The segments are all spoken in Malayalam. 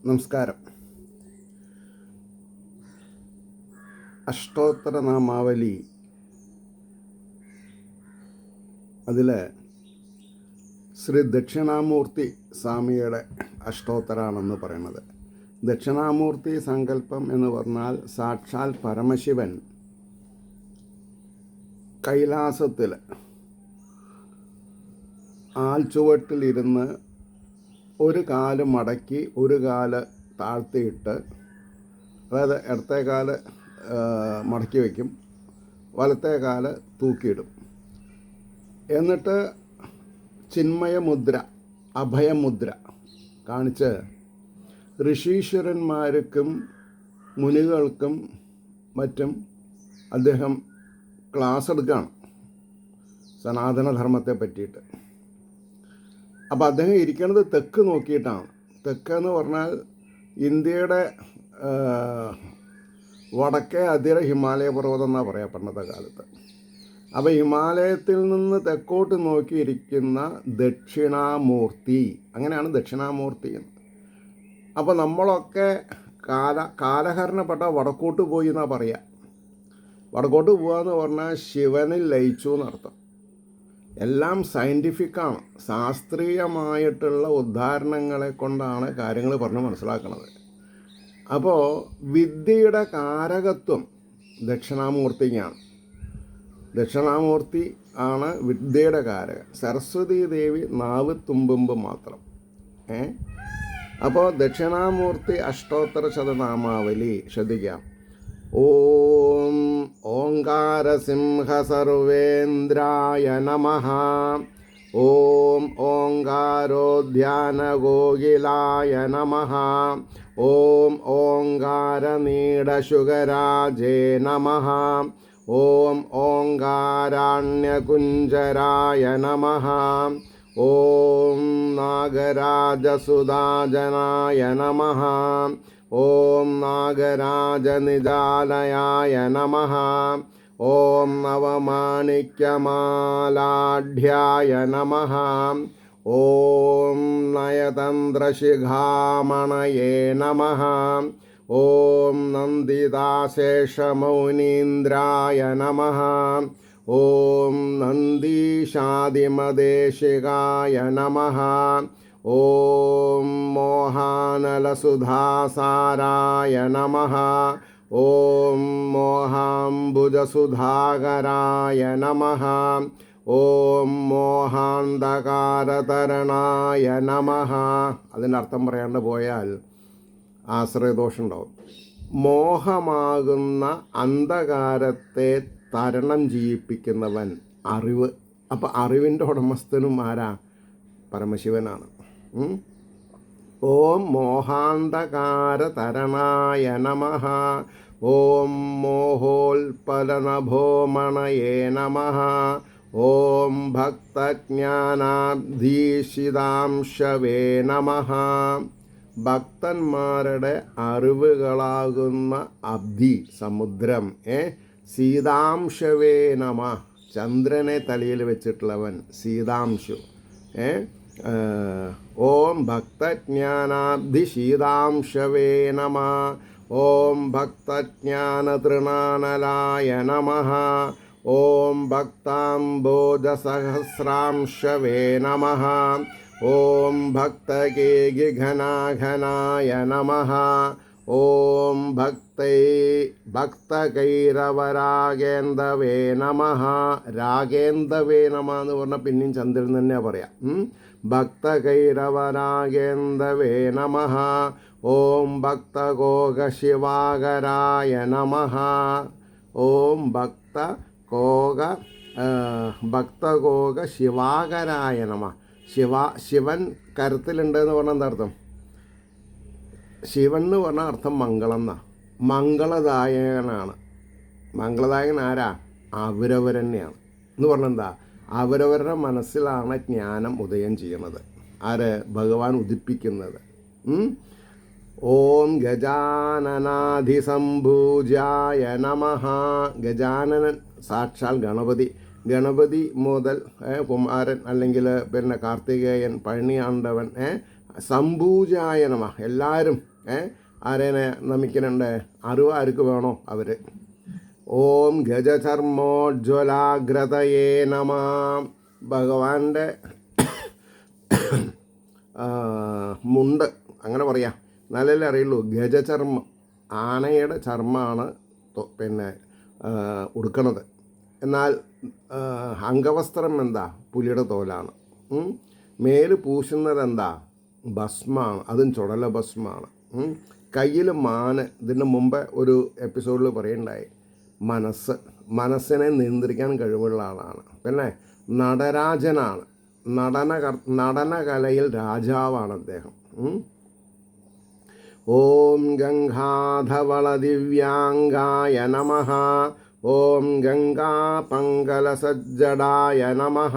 നമസ്കാരം. അഷ്ടോത്തര നാമാവലി അതിൽ ശ്രീ ദക്ഷിണാമൂർത്തി സ്വാമിയുടെ അഷ്ടോത്തരാണെന്ന് പറയുന്നത്. ദക്ഷിണാമൂർത്തി സങ്കല്പം എന്ന് പറഞ്ഞാൽ സാക്ഷാൽ പരമശിവൻ കൈലാസത്തിൽ ആൽച്ചുവട്ടിലിരുന്ന് ഒരു കാല് മടക്കി ഒരു കാല് താഴ്ത്തിയിട്ട്, അതായത് ഇടത്തെ കാല് മടക്കി വയ്ക്കും, വലത്തെ കാല് തൂക്കിയിടും. എന്നിട്ട് ചിന്മയമുദ്ര, അഭയമുദ്ര കാണിച്ച് ഋഷീശ്വരന്മാർക്കും മുനികൾക്കും മറ്റും അദ്ദേഹം ക്ലാസ് എടുക്കുകയാണ് സനാതനധർമ്മത്തെ പറ്റിയിട്ട്. അപ്പോൾ അദ്ദേഹം ഇരിക്കുന്നത് തെക്ക് നോക്കിയിട്ടാണ്. തെക്കെന്ന് പറഞ്ഞാൽ ഇന്ത്യയുടെ വടക്കേ അതിര ഹിമാലയ പർവ്വതം എന്നാണ് പറയാം പണ്ടത്തെ കാലത്ത്. അപ്പോൾ ഹിമാലയത്തിൽ നിന്ന് തെക്കോട്ട് നോക്കിയിരിക്കുന്ന ദക്ഷിണാമൂർത്തി, അങ്ങനെയാണ് ദക്ഷിണാമൂർത്തി എന്ന്. അപ്പോൾ നമ്മളൊക്കെ കാലഹരണപ്പെട്ട വടക്കോട്ട് പോയി എന്നാണ് പറയുക. വടക്കോട്ട് പോകാന്ന് പറഞ്ഞാൽ ശിവനിൽ ലയിച്ചു എന്നർത്ഥം. എല്ലാം സയൻറ്റിഫിക്കാണ്, ശാസ്ത്രീയമായിട്ടുള്ള ഉദാഹരണങ്ങളെ കൊണ്ടാണ് കാര്യങ്ങൾ പറഞ്ഞ് മനസ്സിലാക്കുന്നത്. അപ്പോൾ വിദ്യയുടെ കാരകത്വം ദക്ഷിണാമൂർത്തിക്കാണ്. ദക്ഷിണാമൂർത്തി ആണ് വിദ്യയുടെ കാരകൻ. സരസ്വതി ദേവി നാവ് തുമ്പുമ്പ് മാത്രം. അപ്പോൾ ദക്ഷിണാമൂർത്തി അഷ്ടോത്തര ശതനാമാവലി ശ്രദ്ധിക്കാം. ഓം ഓംകാരസിംഹ സർവേന്ദ്രായ നമഃ. ഓം ഓംകാരോദ്യാനഗോകിലായ നമഃ. ഓം ഓംകാരനീടശുഗരാജേ നമഃ. ഓം ഓംകാരാണ്യകുഞ്ചരായ നമഃ. ഓം നാഗരാജസുധാജനായ നമഃ. ഓം നാഗരാജനിജാലയായ നമഃ. ഓം നവമാണിക്യമാലാഢ്യായ നമഃ. ഓം നയതന്ത്രശിഖാമണയേ നമഃ. ഓം നന്ദിതാശേഷമൗനീന്ദ്രായ നമഃ. ഓം നന്ദീശാദിമദേശികായ നമഃ. ഓം മോഹാനലസുധാസാരായ നമഃ. ഓം മോഹാംബുജസുധാകരായ നമഃ. ഓം മോഹാന്ധകാരതരണായ നമഃ. അതിൻ്റെ അർത്ഥം പറയാണ്ട് പോയാൽ ആശ്രയദോഷം ഉണ്ടാവും. മോഹമാകുന്ന അന്ധകാരത്തെ തരണം ചെയ്യിപ്പിക്കുന്നവൻ അറിവ്. അപ്പം അറിവിൻ്റെ ഉടമസ്ഥനും ആരാ? പരമശിവനാണ്. ഓം മോഹാന്ധകാരതരണായ നമഃ. ഓം മോഹോൽപലനഭോമണയേ നമഃ. ഓം ഭക്തജ്ഞാനാബ്ധീശിതാംശവേ നമഃ. ഭക്തന്മാരുടെ അറിവുകളാകുന്ന അബ്ധി സമുദ്രം, സീതാംശവേ നമ. ചന്ദ്രനെ തലയിൽ വെച്ചിട്ടുള്ളവൻ സീതാംശു. ഓം ഭക്തജ്ഞാനാബ്ധിശീതാംശവേ നമ. ഓം ഭക്തജ്ഞാനതൃണാനലായ നമഃ. ഓം ഭക്താംബോജസഹസ്രാംശവേ നമഃ. ഓം ഭക്തകേകിഘനാഘനായ നമഃ. ഓം ഭക്തകൈരവരാഗേന്ദവേ നമഃ. രാഗേന്ദവേ നമ എന്ന് പറഞ്ഞാൽ പിന്നെയും ചന്ദ്രൻ തന്നെ പറയാം. ഭക്തകൈരവരാഗേന്ദവേ നമഃ. ഓം ഭക്തകോകശിവാകരായ നമഃ. ഓം ഭക്തകോക ശിവാകരായ നമ. ശിവൻ കരുത്തിലുണ്ടെന്ന് പറഞ്ഞാൽ എന്താ അർത്ഥം? ശിവൻ എന്ന് പറഞ്ഞാൽ അർത്ഥം മംഗളം എന്നാണ്. മംഗളദായകനാണ്. മംഗളദായകൻ ആരാ? അവരവരെന്നെയാണ് എന്ന് പറഞ്ഞാൽ എന്താ? അവരവരുടെ മനസ്സിലാണ് ജ്ഞാനം ഉദയം ചെയ്യുന്നത്. ആര്? ഭഗവാൻ ഉദിപ്പിക്കുന്നത്. ഓം ഗജാനനാധിസംഭൂജായ നമഃ. ഗജാനനൻ സാക്ഷാൽ ഗണപതി. ഗണപതി മുതൽ കുമാരൻ അല്ലെങ്കിൽ പിന്നെ കാർത്തികേയൻ, പഴനിയാണ്ടവൻ, സംഭൂജായ നമ. എല്ലാവരും ആരേനെ നമിക്കുന്നുണ്ട്? അറിവ് ആർക്ക് വേണോ അവർ. ഓം ഗജചർമ്മോജ്വലാഗ്രതയേ നമ. ഭഗവാന്റെ മുണ്ട് അങ്ങനെ പറയാം, നല്ലല്ലേ അറിയുള്ളൂ. ഗജചർമ്മം, ആനയുടെ ചർമ്മമാണ് പിന്നെ ഉടുക്കണത്. എന്നാൽ അംഗവസ്ത്രം എന്താ? പുലിയുടെ തോലാണ്. മേല് പൂശുന്നത് എന്താ? ഭസ്മാണ്, അതും ചുടല ഭസ്മാണ്. കയ്യിൽ മാന്. ഇതിന് മുമ്പ് ഒരു എപ്പിസോഡിൽ പറയുണ്ടായി. മനസ്സിനെ നിയന്ത്രിക്കാൻ കഴിവുള്ള ആളാണ്. പിന്നെ നടരാജനാണ്. നടനകലയിൽ രാജാവാണ് അദ്ദേഹം. ഓം ഗംഗാധവള ദിവ്യാംഗായ നമഃ. ഓം ഗംഗാപങ്കലസജ്ജടായ നമഃ.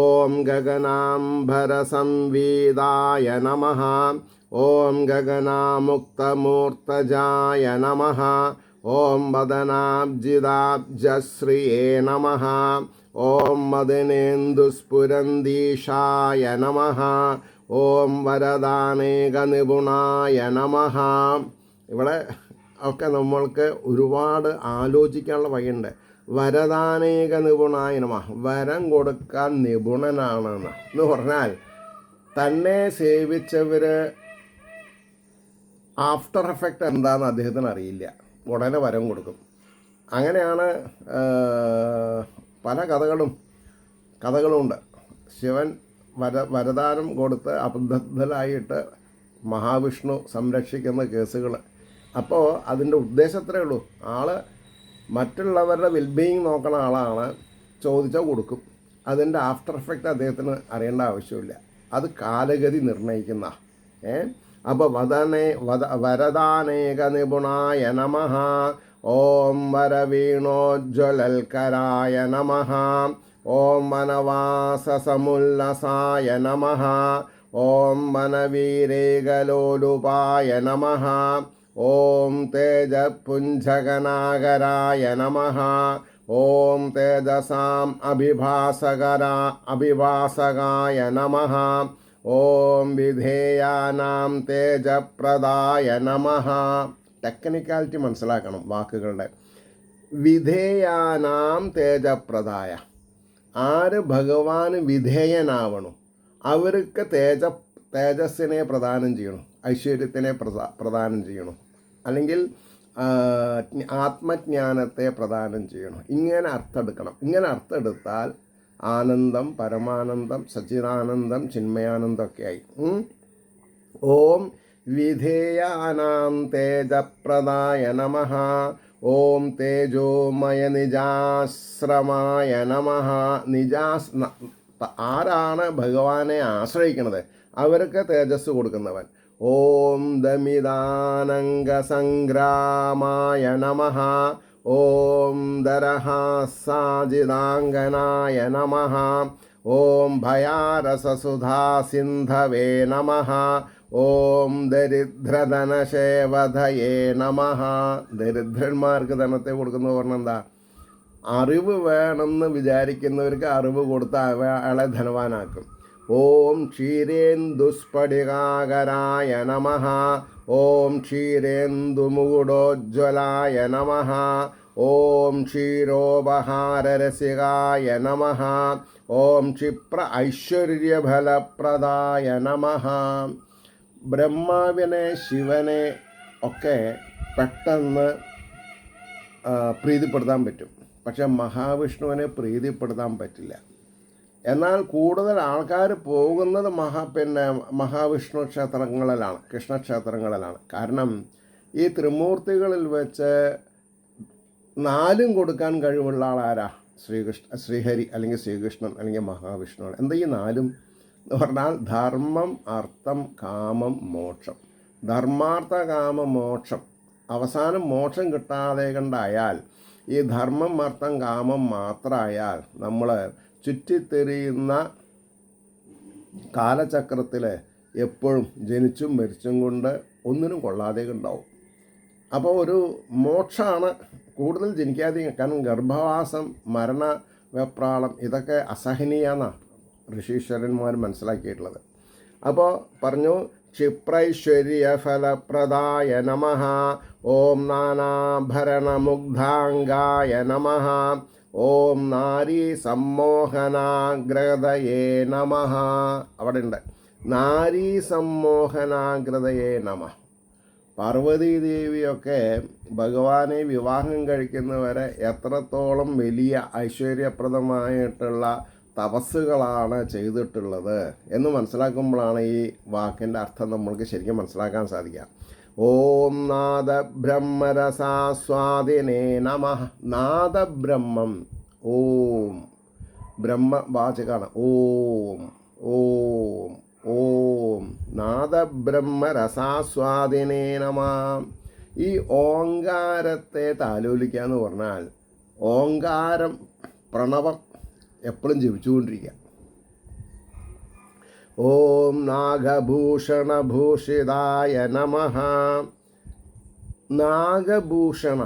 ഓം ഗഗനാംബര സംവേദായ നമഃ. ഓം ഗഗനാമുക്തമൂർത്തജായ നമഃ. ഓം വദനാബ്ജിതാബ്ജശ്രിയേ നമഃ. ഓം മദനേന്ദുസ്ഫുരന്തീഷായ നമഃ. ഓം വരദാനേക നിപുണായ നമഃ. ഇവിടെ ഒക്കെ നമ്മൾക്ക് ഒരുപാട് ആലോചിക്കാനുള്ള വഴിയുണ്ട്. വരദാനേക നിപുണായ നമഃ, വരം കൊടുക്കാൻ നിപുണനാണെന്ന് എന്ന് പറഞ്ഞാൽ തന്നെ സേവിച്ചവർ ആഫ്റ്റർ എഫക്റ്റ് എന്താണെന്ന് അദ്ദേഹത്തിന് അറിയില്ല, ഉടനെ വരം കൊടുക്കും. അങ്ങനെയാണ് പല കഥകളുമുണ്ട്. ശിവൻ വരദാനം കൊടുത്ത് അബദ്ധത്തിലായിട്ട് മഹാവിഷ്ണു സംരക്ഷിക്കുന്ന കേസുകൾ. അപ്പോൾ അതിൻ്റെ ഉദ്ദേശത്രേ ഉള്ളൂ. ആൾ മറ്റുള്ളവരുടെ വെൽബീയിങ് നോക്കണ ആളാണ്, ചോദിച്ചാൽ കൊടുക്കും. അതിൻ്റെ ആഫ്റ്റർ എഫക്റ്റ് അദ്ദേഹത്തിന് അറിയേണ്ട ആവശ്യമില്ല. അത് കാലഗതി നിർണ്ണയിക്കുന്ന. അപ്പോൾ വരദാനേക നിപുണായ നമഃ. ഓം വരവീണോജ്വലൽക്കരായ നമഃ. ഓം വനവാസസമുല്ലസായ നമഃ. ഓം വനവീരേകലോലുപായ നമഃ. ഓം തേജപുഞ്ചകനാകരായ നമഃ. ഓം തേജസാം അഭിഭാസകായ നമഃ. ഓം വിധേയാനാം തേജപ്രദായ നമഃ. ടെക്നിക്കാലിറ്റി മനസ്സിലാക്കണം വാക്കുകളുടെ. വിധേയാനാം തേജപ്രദായ, ആര് ഭഗവാന് വിധേയനാവണം അവർക്ക് തേജസ്സിനെ പ്രദാനം ചെയ്യണം, ഐശ്വര്യത്തിനെ പ്രദാനം ചെയ്യണം, അല്ലെങ്കിൽ ആത്മജ്ഞാനത്തെ പ്രദാനം ചെയ്യണം. ഇങ്ങനെ അർത്ഥമെടുക്കണം. ഇങ്ങനെ അർത്ഥമെടുത്താൽ ആനന്ദം, പരമാനന്ദം, സച്ചിദാനന്ദം, ചിന്മയാനന്ദം ഒക്കെ ആയി. ഓം വിധേയാനാം തേജപ്രദായ നമഃ. ഓം തേജോമയ നിജാശ്രമായ നമഃ. ആരാണ് ഭഗവാനെ ആശ്രയിക്കുന്നത് അവർക്ക് തേജസ് കൊടുക്കുന്നവൻ. ഓം ദമിദാനംഗസംഗ്രാമായ നമഃ. ഓം ദരഹാസാജിതാംഗനായ നമഃ. ഓം ഭയാരസസുധാസിന്ധവേ നമഃ. ഓം ദരിദ്രധനശേവധയേ നമഃ. ദരിദ്രന്മാർക്ക് ധനത്തെ കൊടുക്കുന്നത് പറഞ്ഞാൽ എന്താ? അറിവ് വേണമെന്ന് വിചാരിക്കുന്നവർക്ക് അറിവ് കൊടുത്ത് അയാളെ ധനവാനാക്കും. ഓം ക്ഷീരേന്ദുസ്ഫടികാകരായ നമഃ. ഓം ക്ഷീരേന്ദുമുകുടോജ്വലായ നമഃ. ഓം ക്ഷീരോപഹാരരസികായ നമഃ. ഓം ക്ഷിപ്ര ഐശ്വര്യഫലപ്രദായ നമഃ. ബ്രഹ്മാവിനെ, ശിവനെ ഒക്കെ പെട്ടെന്ന് പ്രീതിപ്പെടുത്താൻ പറ്റും, പക്ഷെ മഹാവിഷ്ണുവിനെ പ്രീതിപ്പെടുത്താൻ പറ്റില്ല. എന്നാൽ കൂടുതൽ ആൾക്കാർ പോകുന്നത് മഹാവിഷ്ണു ക്ഷേത്രങ്ങളിലാണ്, കൃഷ്ണക്ഷേത്രങ്ങളിലാണ്. കാരണം ഈ ത്രിമൂർത്തികളിൽ വെച്ച് 4 കൊടുക്കാൻ കഴിവുള്ള ആളാരാ? ശ്രീഹരി അല്ലെങ്കിൽ ശ്രീകൃഷ്ണൻ അല്ലെങ്കിൽ മഹാവിഷ്ണുവാണ്. എന്താ ഈ 4 എന്ന് പറഞ്ഞാൽ? ധർമ്മം, അർത്ഥം, കാമം, മോക്ഷം. ധർമാർത്ഥ കാമ മോക്ഷം. അവസാനം മോക്ഷം കിട്ടാതെ കണ്ടായാൽ, ഈ ധർമ്മം, അർത്ഥം, കാമം മാത്രമായാൽ നമ്മൾ ചുറ്റിത്തെറിയുന്ന കാലചക്രത്തിൽ എപ്പോഴും ജനിച്ചും മരിച്ചും കൊണ്ട് ഒന്നിനും കൊള്ളാതെ ഉണ്ടാവും. അപ്പോൾ ഒരു മോക്ഷമാണ് കൂടുതൽ ജനിക്കാതെ. കാരണം ഗർഭവാസം, മരണ വെപ്രാളം ഇതൊക്കെ അസഹനീയമാണ് ഋഷീശ്വരന്മാർ മനസ്സിലാക്കിയിട്ടുള്ളത്. അപ്പോൾ പറഞ്ഞു ക്ഷിപ്രൈശ്വര്യഫലപ്രദായ നമഃ. ഓം നാനാഭരണമുഗ്ധാംഗായ നമഃ. ഓം നാരീ സമ്മോഹനാഗ്രതയേ നമഃ. അവിടെ ഉണ്ട് നാരീ സമ്മോഹനാഗ്രതയേ നമഃ. പാർവതീദേവിയൊക്കെ ഭഗവാനെ വിവാഹം കഴിക്കുന്നവരെ എത്രത്തോളം വലിയ ഐശ്വര്യപ്രദമായിട്ടുള്ള തപസ്സുകളാണ് ചെയ്തിട്ടുള്ളത് എന്ന് മനസ്സിലാക്കുമ്പോഴാണ് ഈ വാക്കിൻ്റെ അർത്ഥം നമ്മൾക്ക് ശരിക്കും മനസ്സിലാക്കാൻ സാധിക്കുക. ഓം നാദബ്രഹ്മരസാസ്വാദിനേ നമഃ. നാദബ്രഹ്മം ഓം ബ്രഹ്മവാചകാണ്. ഓം ഓം ഓം നാദബ്രഹ്മരസാസ്വാദിനേ നമഃ. ഈ ഓങ്കാരത്തെ താലോലിക്കുക എന്ന് പറഞ്ഞാൽ ഓങ്കാരം പ്രണവം എപ്പോഴും ജപിച്ചുകൊണ്ടിരിക്കുക. ഓം നാഗഭൂഷണഭൂഷിതായ നമഃ. നാഗഭൂഷണ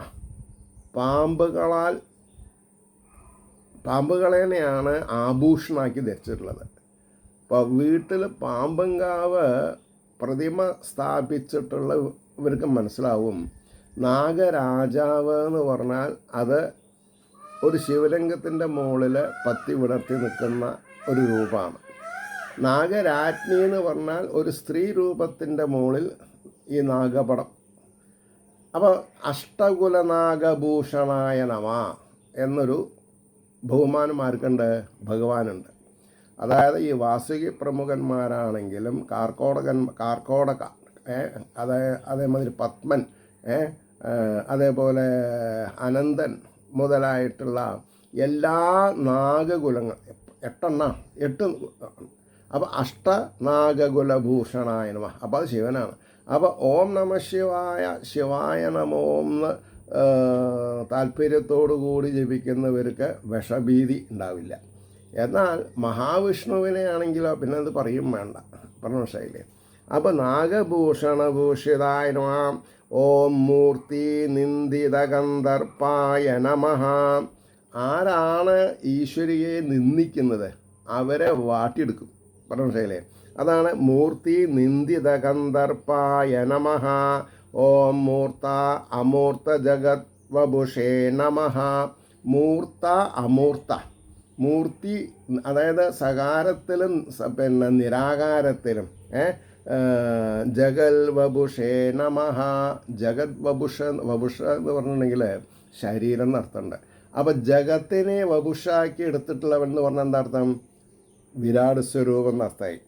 പാമ്പുകളെയാണ് ആഭൂഷണമാക്കി ധരിച്ചിട്ടുള്ളത്. ഇപ്പോൾ വീട്ടിൽ പാമ്പങ്കാവ് പ്രതിമ സ്ഥാപിച്ചിട്ടുള്ള ഇവർക്ക് മനസ്സിലാവും നാഗരാജാവ് എന്ന് പറഞ്ഞാൽ അത് ഒരു ശിവലിംഗത്തിൻ്റെ മുകളിൽ പത്തി വിടർത്തി നിൽക്കുന്ന ഒരു രൂപമാണ്. നാഗരാജ്ഞി എന്ന് പറഞ്ഞാൽ ഒരു സ്ത്രീ രൂപത്തിൻ്റെ മുകളിൽ ഈ നാഗപടം. അപ്പോൾ അഷ്ടകുലനാഗഭൂഷണായ നമ എന്നൊരു ബഹുമാനം ആർക്കുണ്ട്? ഭഗവാനുണ്ട്. അതായത് ഈ വാസുകി പ്രമുഖന്മാരാണെങ്കിലും കാർക്കോടക അതേമാതിരി പത്മൻ അതേപോലെ അനന്തൻ മുതലായിട്ടുള്ള എല്ലാ നാഗകുലങ്ങൾ 8 അപ്പോൾ അഷ്ടനാഗകുലഭൂഷണായ നമ. അപ്പോൾ അത് ശിവനാണ്. അപ്പോൾ ഓം നമ ശിവായ നമോ എന്ന് താല്പര്യത്തോടു കൂടി ജപിക്കുന്നവർക്ക് വിഷഭീതി ഉണ്ടാവില്ല. എന്നാൽ മഹാവിഷ്ണുവിനെ ആണെങ്കിലോ പിന്നെ അത് പറയും വേണ്ട, പറഞ്ഞ മനസ്സിലായില്ലേ? അപ്പോൾ നാഗഭൂഷണഭൂഷിതായ നമ. ഓം മൂർത്തി നിന്ദിതഗന്ധർപ്പായ നമഃ. ആരാണ് ഈശ്വരിയെ നിന്ദിക്കുന്നത് അവരെ വാട്ടിയെടുക്കും, പറഞ്ഞ മനസ്സിലായില്ലേ? അതാണ് മൂർത്തി നിന്ദിതഗന്ധർപ്പായ നമഃ. ഓം മൂർത്ത അമൂർത്ത ജഗത് വപുഷേ നമഃ. മൂർത്ത അമൂർത്ത മൂർത്തി അതായത് സകാരത്തിലും പിന്നെ നിരാകാരത്തിലും ജഗൽ വപുഷേ നമഃ. ജഗത് വപുഷ എന്ന് പറഞ്ഞിട്ടുണ്ടെങ്കിൽ ശരീരം എന്നർത്ഥമുണ്ട്. അപ്പം ജഗത്തിനെ വപുഷാക്കി എടുത്തിട്ടുള്ളവൻ എന്ന് പറഞ്ഞാൽ എന്താ അർത്ഥം? വിരാട് സ്വരൂപം എന്നർത്ഥമായി.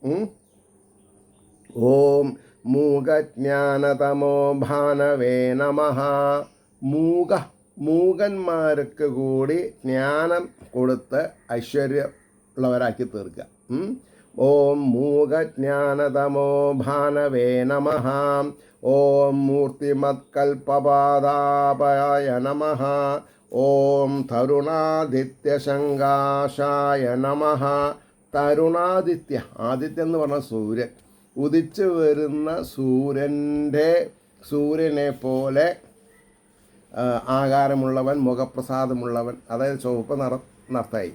ഓം മൂകജ്ഞാനതമോ ഭാനവേ നമഃ. മൂകന്മാർക്ക് കൂടി ജ്ഞാനം കൊടുത്ത് ഐശ്വര്യമുള്ളവരാക്കി തീർക്കുക. ഓം മൂകജ്ഞാനതമോ ഭാനവേ നമഃ. ഓം മൂർത്തിമത്കൽപപാദാപയായ നമഃ. ഓം തരുണാദിത്യശങ്കാശായ നമഃ. തരുണാദിത്യ, ആദിത്യം എന്ന് പറഞ്ഞാൽ സൂര്യൻ, ഉദിച്ചു വരുന്ന സൂര്യനെ പോലെ ആകാരമുള്ളവൻ, മുഖപ്രസാദമുള്ളവൻ, അതായത് ചുവപ്പ് നർത്തായി.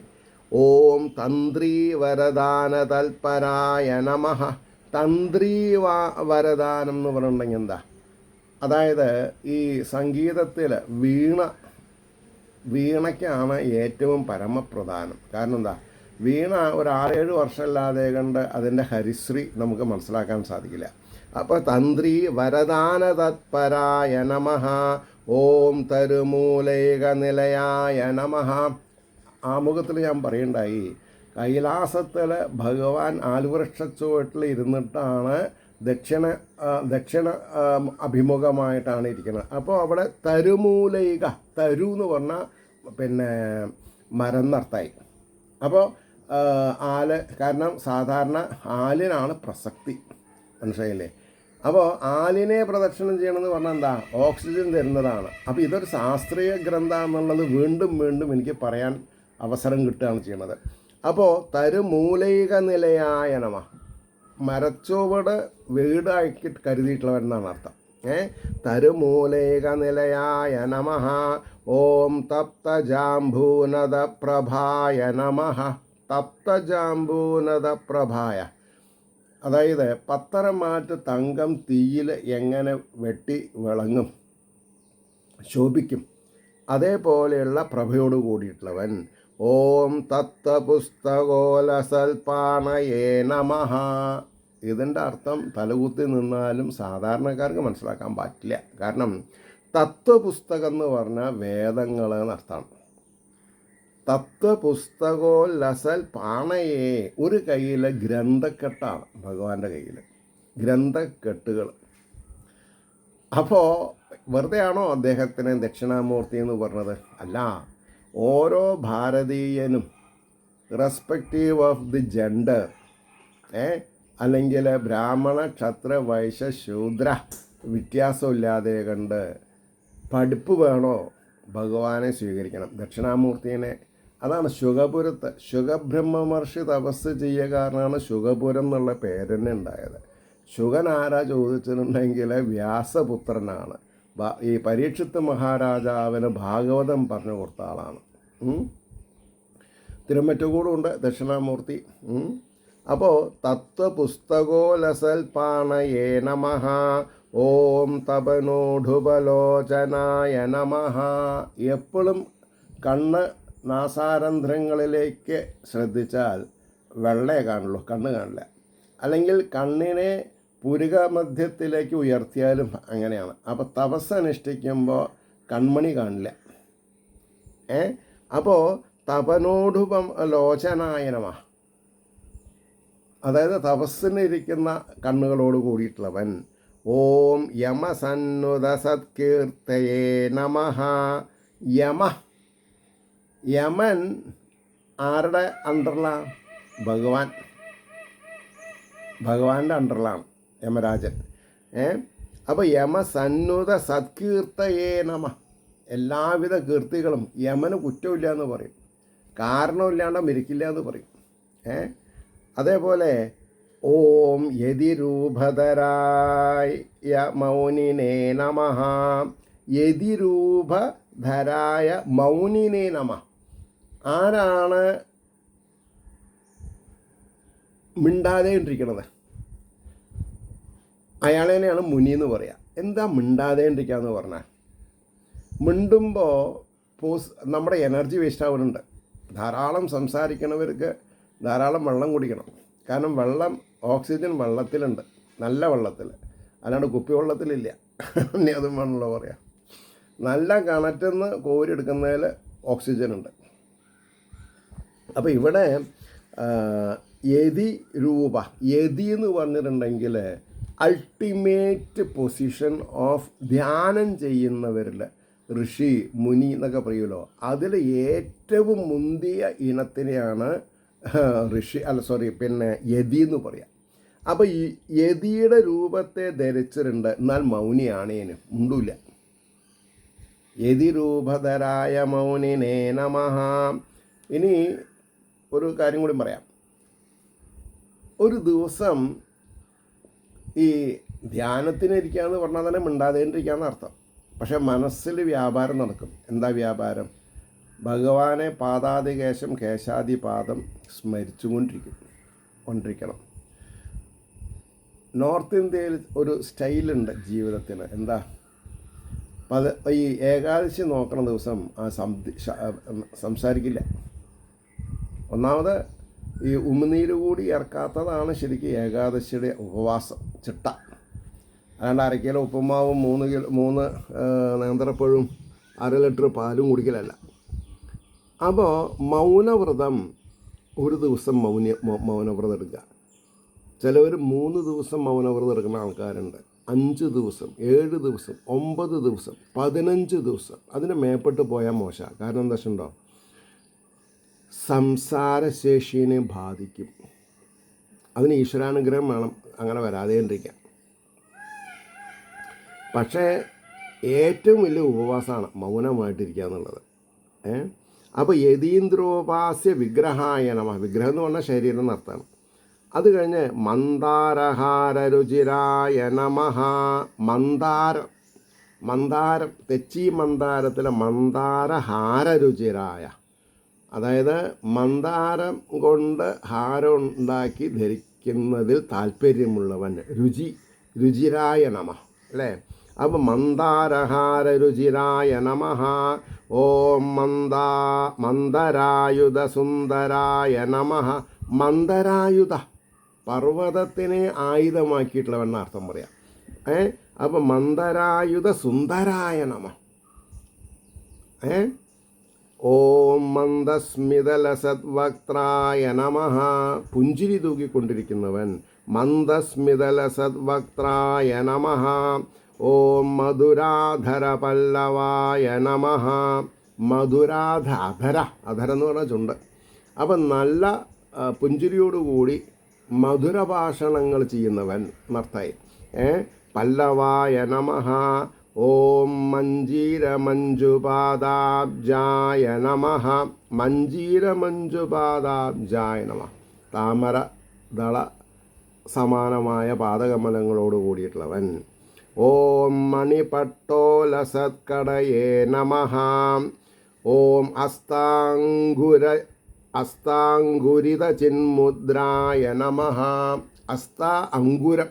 ഓം തന്ത്രി വരദാന തൽപരായ നമഃ. തന്ത്രി വരദാനം എന്ന് പറഞ്ഞിട്ടുണ്ടെങ്കിൽ എന്താ? അതായത് ഈ സംഗീതത്തിൽ വീണയ്ക്കാണ് ഏറ്റവും പരമപ്രധാനം. കാരണം എന്താ? വീണ ഒരു 6-7 വർഷമല്ലാതെ കണ്ട് അതിൻ്റെ ഹരിശ്രീ നമുക്ക് മനസ്സിലാക്കാൻ സാധിക്കില്ല. അപ്പോൾ തന്ത്രി വരദാന തത്പരായ നമഃ. ഓം തരുമൂലൈക നിലയായ നമഃ. ആമുഖത്തിൽ ഞാൻ പറയണ്ടായി, കൈലാസത്തിൽ ഭഗവാൻ ആൽവൃക്ഷച്ചുവട്ടിൽ ഇരുന്നിട്ടാണ് ദക്ഷിണ അഭിമുഖമായിട്ടാണ് ഇരിക്കുന്നത്. അപ്പോൾ അവിടെ തരുമൂലൈക, തരു എന്ന് പറഞ്ഞാൽ പിന്നെ മരം എന്നർത്ഥമായി. അപ്പോൾ കാരണം സാധാരണ ആലിനാണ് പ്രസക്തി, മനസ്സിലായില്ലേ? അപ്പോൾ ആലിനെ പ്രദക്ഷിണം ചെയ്യണമെന്ന് പറഞ്ഞാൽ എന്താ? ഓക്സിജൻ തരുന്നതാണ്. അപ്പോൾ ഇതൊരു ശാസ്ത്രീയ ഗ്രന്ഥം എന്നുള്ളത് വീണ്ടും വീണ്ടും എനിക്ക് പറയാൻ അവസരം കിട്ടുകയാണ് ചെയ്യുന്നത്. അപ്പോൾ തരുമൂലൈക നിലയായ നമ, മരച്ചുവട് വീടാക്കി കരുതിയിട്ടുള്ളവരെന്നാണ് അർത്ഥം. തരുമൂലൈക നിലയായ നമഃ. ഓം തപ്തജാംബൂനദ പ്രഭായ നമഃ. തപ്തജാംബൂനദ പ്രഭായ, അതായത് പത്തരമാറ്റ് തങ്കം തീയിൽ എങ്ങനെ വെട്ടി വിളങ്ങും, ശോഭിക്കും, അതേപോലെയുള്ള പ്രഭയോട് കൂടിയിട്ടുള്ളവൻ. ഓം തത്വപുസ്തകോലസൽപാണയേ നമഃ. ഇതിൻ്റെ അർത്ഥം തലകുത്തി നിന്നാലും സാധാരണക്കാർക്ക് മനസ്സിലാക്കാൻ പറ്റില്ല. കാരണം തത്വപുസ്തകം എന്ന് പറഞ്ഞാൽ വേദങ്ങൾ എന്നർത്ഥമാണ്. തത്വപുസ്തകോലസൽ പാണയേ, ഒരു കയ്യിൽ ഗ്രന്ഥക്കെട്ടാണ് ഭഗവാന്റെ കയ്യിൽ, ഗ്രന്ഥക്കെട്ടുകൾ. അപ്പോൾ വെറുതെ ആണോ അദ്ദേഹത്തിന് ദക്ഷിണാമൂർത്തി എന്ന് പറഞ്ഞത്? അല്ല. ഓരോ ഭാരതീയനും റെസ്പെക്റ്റീവ് ഓഫ് ദി ജെൻഡർ, അല്ലെങ്കിൽ ബ്രാഹ്മണ ക്ഷത്ര വൈശ്യ ശൂദ്ര വ്യത്യാസമില്ലാതെ കണ്ട് പഠിപ്പ് വേണോ ഭഗവാനെ സ്വീകരിക്കണം, ദക്ഷിണാമൂർത്തിനെ. അതാണ് ശുഗപുരത്ത് ശുഗബ്രഹ്മമഹർഷി തപസ് ചെയ്യുക കാരണമാണ് ശുഗപുരം എന്നുള്ള പേര് തന്നെ ഉണ്ടായത്. ശുഗൻ ആരാ ചോദിച്ചിട്ടുണ്ടെങ്കിൽ വ്യാസപുത്രനാണ്. ഈ പരീക്ഷിത്ത് മഹാരാജാവിന് ഭാഗവതം പറഞ്ഞു കൊടുത്ത ആളാണ്. തിരുമറ്റുകൂടുണ്ട് ദക്ഷിണാമൂർത്തി. അപ്പോൾ തത്വപുസ്തകോലസൽപാണയേ നമഃ. ഓം തപനോഢുപലോചനായ നമഃ. എപ്പോഴും കണ്ണ് നാസാരന്ധ്രങ്ങളിലേക്ക് ശ്രദ്ധിച്ചാൽ വെള്ളേ കാണുള്ളൂ, കണ്ണ് കാണില്ല. അല്ലെങ്കിൽ കണ്ണിനെ പുരുക മധ്യത്തിലേക്ക് ഉയർത്തിയാലും അങ്ങനെയാണ്. അപ്പോൾ തപസ് അനുഷ്ഠിക്കുമ്പോൾ കൺമണി കാണില്ല. അപ്പോൾ തപനോഢുപം ലോചനായ നമഃ, അതായത് തപസ്സിനിരിക്കുന്ന കണ്ണുകളോട് കൂടിയിട്ടുള്ളവൻ. ഓം യമസന്നുത സത്കീർത്തയേ നമഃ. യമൻ ആരുടെ അണ്ടറിലാണ്? ഭഗവാന്റെ അണ്ടറിലാണ് യമരാജൻ. അപ്പോൾ യമസന്നുത സത്കീർത്തയേ നമഃ. എല്ലാവിധ കീർത്തികളും യമന് കുറ്റമില്ല എന്ന് പറയും, കാരണമില്ലാണ്ട് മരിക്കില്ല എന്ന് പറയും. അതേപോലെ ഓം യതിരൂപധരായ മൗനിനേ നമഃ. യതിരൂപധരായ മൗനിനേ നമഃ. ആരാണ് മിണ്ടാതെ ഇരിക്കണത്? അയാളെ തന്നെയാണ് മുനി എന്ന് പറയുക. എന്താ മിണ്ടാതെ ഇരിക്കുക എന്ന് പറഞ്ഞാൽ? മിണ്ടുമ്പോൾ നമ്മുടെ എനർജി വേസ്റ്റ് ആവുന്നുണ്ട്. ധാരാളം സംസാരിക്കണവർക്ക് ധാരാളം വെള്ളം കുടിക്കണം. കാരണം വെള്ളം, ഓക്സിജൻ വെള്ളത്തിലുണ്ട്, നല്ല വെള്ളത്തിൽ, അല്ലാണ്ട് കുപ്പിവെള്ളത്തിലില്ല. ഇനി അതും വേണമല്ലോ പറയാം. നല്ല കിണറ്റിൽ നിന്ന് കോരിയെടുക്കുന്നതിൽ ഓക്സിജൻ ഉണ്ട്. അപ്പോൾ ഇവിടെ യതി രൂപ, യതി എന്ന് പറഞ്ഞിട്ടുണ്ടെങ്കിൽ അൾട്ടിമേറ്റ് പൊസിഷൻ ഓഫ് ധ്യാനം ചെയ്യുന്നവരിൽ ഋഷി മുനി എന്നൊക്കെ പറയുമല്ലോ, അതിൽ ഏറ്റവും മുന്തിയ ഇനത്തിനെയാണ് യതി എന്ന് പറയാം. അപ്പോൾ ഈ യതിയുടെ രൂപത്തെ ധരിച്ചിട്ടുണ്ട്, എന്നാൽ മൗനിയാണേന്, മുണ്ടില്ല. യതിരൂപധരായ മൗനിനേ നമഃ. ഇനി ഒരു കാര്യം കൂടി പറയാം. ഒരു ദിവസം ഈ ധ്യാനത്തിനിരിക്കുക എന്ന് പറഞ്ഞാൽ തന്നെ മിണ്ടാതേണ്ടിരിക്കുകയെന്ന് അർത്ഥം. പക്ഷെ മനസ്സിൽ വ്യാപാരം നടക്കും. എന്താ വ്യാപാരം? ഭഗവാനെ പാദാദികേശം കേശാദിപാദം സ്മരിച്ചുകൊണ്ടിരിക്കണം. നോർത്ത് ഇന്ത്യയിൽ ഒരു സ്റ്റൈലുണ്ട് ജീവിതത്തിന്. എന്താ? ഈ ഏകാദശി നോക്കണ ദിവസം സംസാരിക്കില്ല. ഒന്നാമത് ഈ ഉമിനീര് കൂടി ഇറക്കാത്തതാണ് ശരിക്കും ഏകാദശിയുടെ ഉപവാസം ചിട്ട. അല്ലാണ്ട് അരക്കിലോ ഉപ്പുമാവും 3 നേന്ത്രപ്പഴവും 1/2 ലിറ്റർ പാലും കുടിക്കലല്ല. അപ്പോൾ മൗനവ്രതം, ഒരു ദിവസം മൗനവ്രതം എടുക്കുക. ചിലവർ 3 ദിവസം മൗനവ്രതം എടുക്കുന്ന ആൾക്കാരുണ്ട്. 5 ദിവസം, 7 ദിവസം, 9 ദിവസം, 15 ദിവസം. അതിന് മേപ്പെട്ട് പോയാൽ മോശമാണ്. കാരണം എന്താ വെച്ചിട്ടുണ്ടോ? സംസാരശേഷിയെ ബാധിക്കും. അതിന് ഈശ്വരാനുഗ്രഹം വേണം അങ്ങനെ വരാതെ ഇരിക്കാൻ. പക്ഷേ ഏറ്റവും വലിയ ഉപവാസമാണ് മൗനമായിട്ടിരിക്കുക എന്നുള്ളത്. അപ്പോൾ യതീന്ദ്രോപാസ്യ വിഗ്രഹായ നമഃ. വിഗ്രഹം എന്ന് പറഞ്ഞാൽ ശരീരം എന്നർത്ഥമാണ്. അത് കഴിഞ്ഞ് മന്ദാരഹാരരുചിരായ നമഃ. മന്ദാരം തെച്ചി മന്ദാരത്തിലെ മന്ദാരഹാരരുചിരായ, അതായത് മന്ദാരം കൊണ്ട് ഹാരം ഉണ്ടാക്കി കഴിക്കുന്നതിൽ താല്പര്യമുള്ളവൻ. രുചിരായ നമ അല്ലേ. അപ്പം മന്ദാരഹാര രുചിരായ നമ. ഓം മന്ദരായുധ സുന്ദരായ നമ. മന്ദരായുധ പർവ്വതത്തിനെ ആയുധമാക്കിയിട്ടുള്ളവെന്ന അർത്ഥം പറയാം. അപ്പം മന്ദരായുധ സുന്ദരായ നമ. ഓം മന്ദസ്മിതലസദ്വക്ത്രായ നമ. പുഞ്ചിരി തൂക്കിക്കൊണ്ടിരിക്കുന്നവൻ. മന്ദസ്മിതലസദ്വക്ത്രായ നമ. ഓം മധുരാധര പല്ലവായ നമ. അധരം എന്ന് പറഞ്ഞാൽ ചുണ്ട്. അപ്പം നല്ല പുഞ്ചിരിയോടുകൂടി മധുരഭാഷണങ്ങൾ ചെയ്യുന്നവൻ എന്നർത്ഥമായി. പല്ലവായ നമ. ഓം മഞ്ജീരമഞ്ജുപാദാബ്ജായ നമ. മഞ്ജീരമഞ്ജുപാദാബ്ജായ നമ. താമര ദള സമാനമായ പാദകമലങ്ങളോട് കൂടിയിട്ടുള്ളവൻ. ഓം മണിപട്ടോലസത്കടയേ നമ. ഓം അസ്താങ്കുരിത ചിന്മുദ്രായ നമ. അങ്കുരം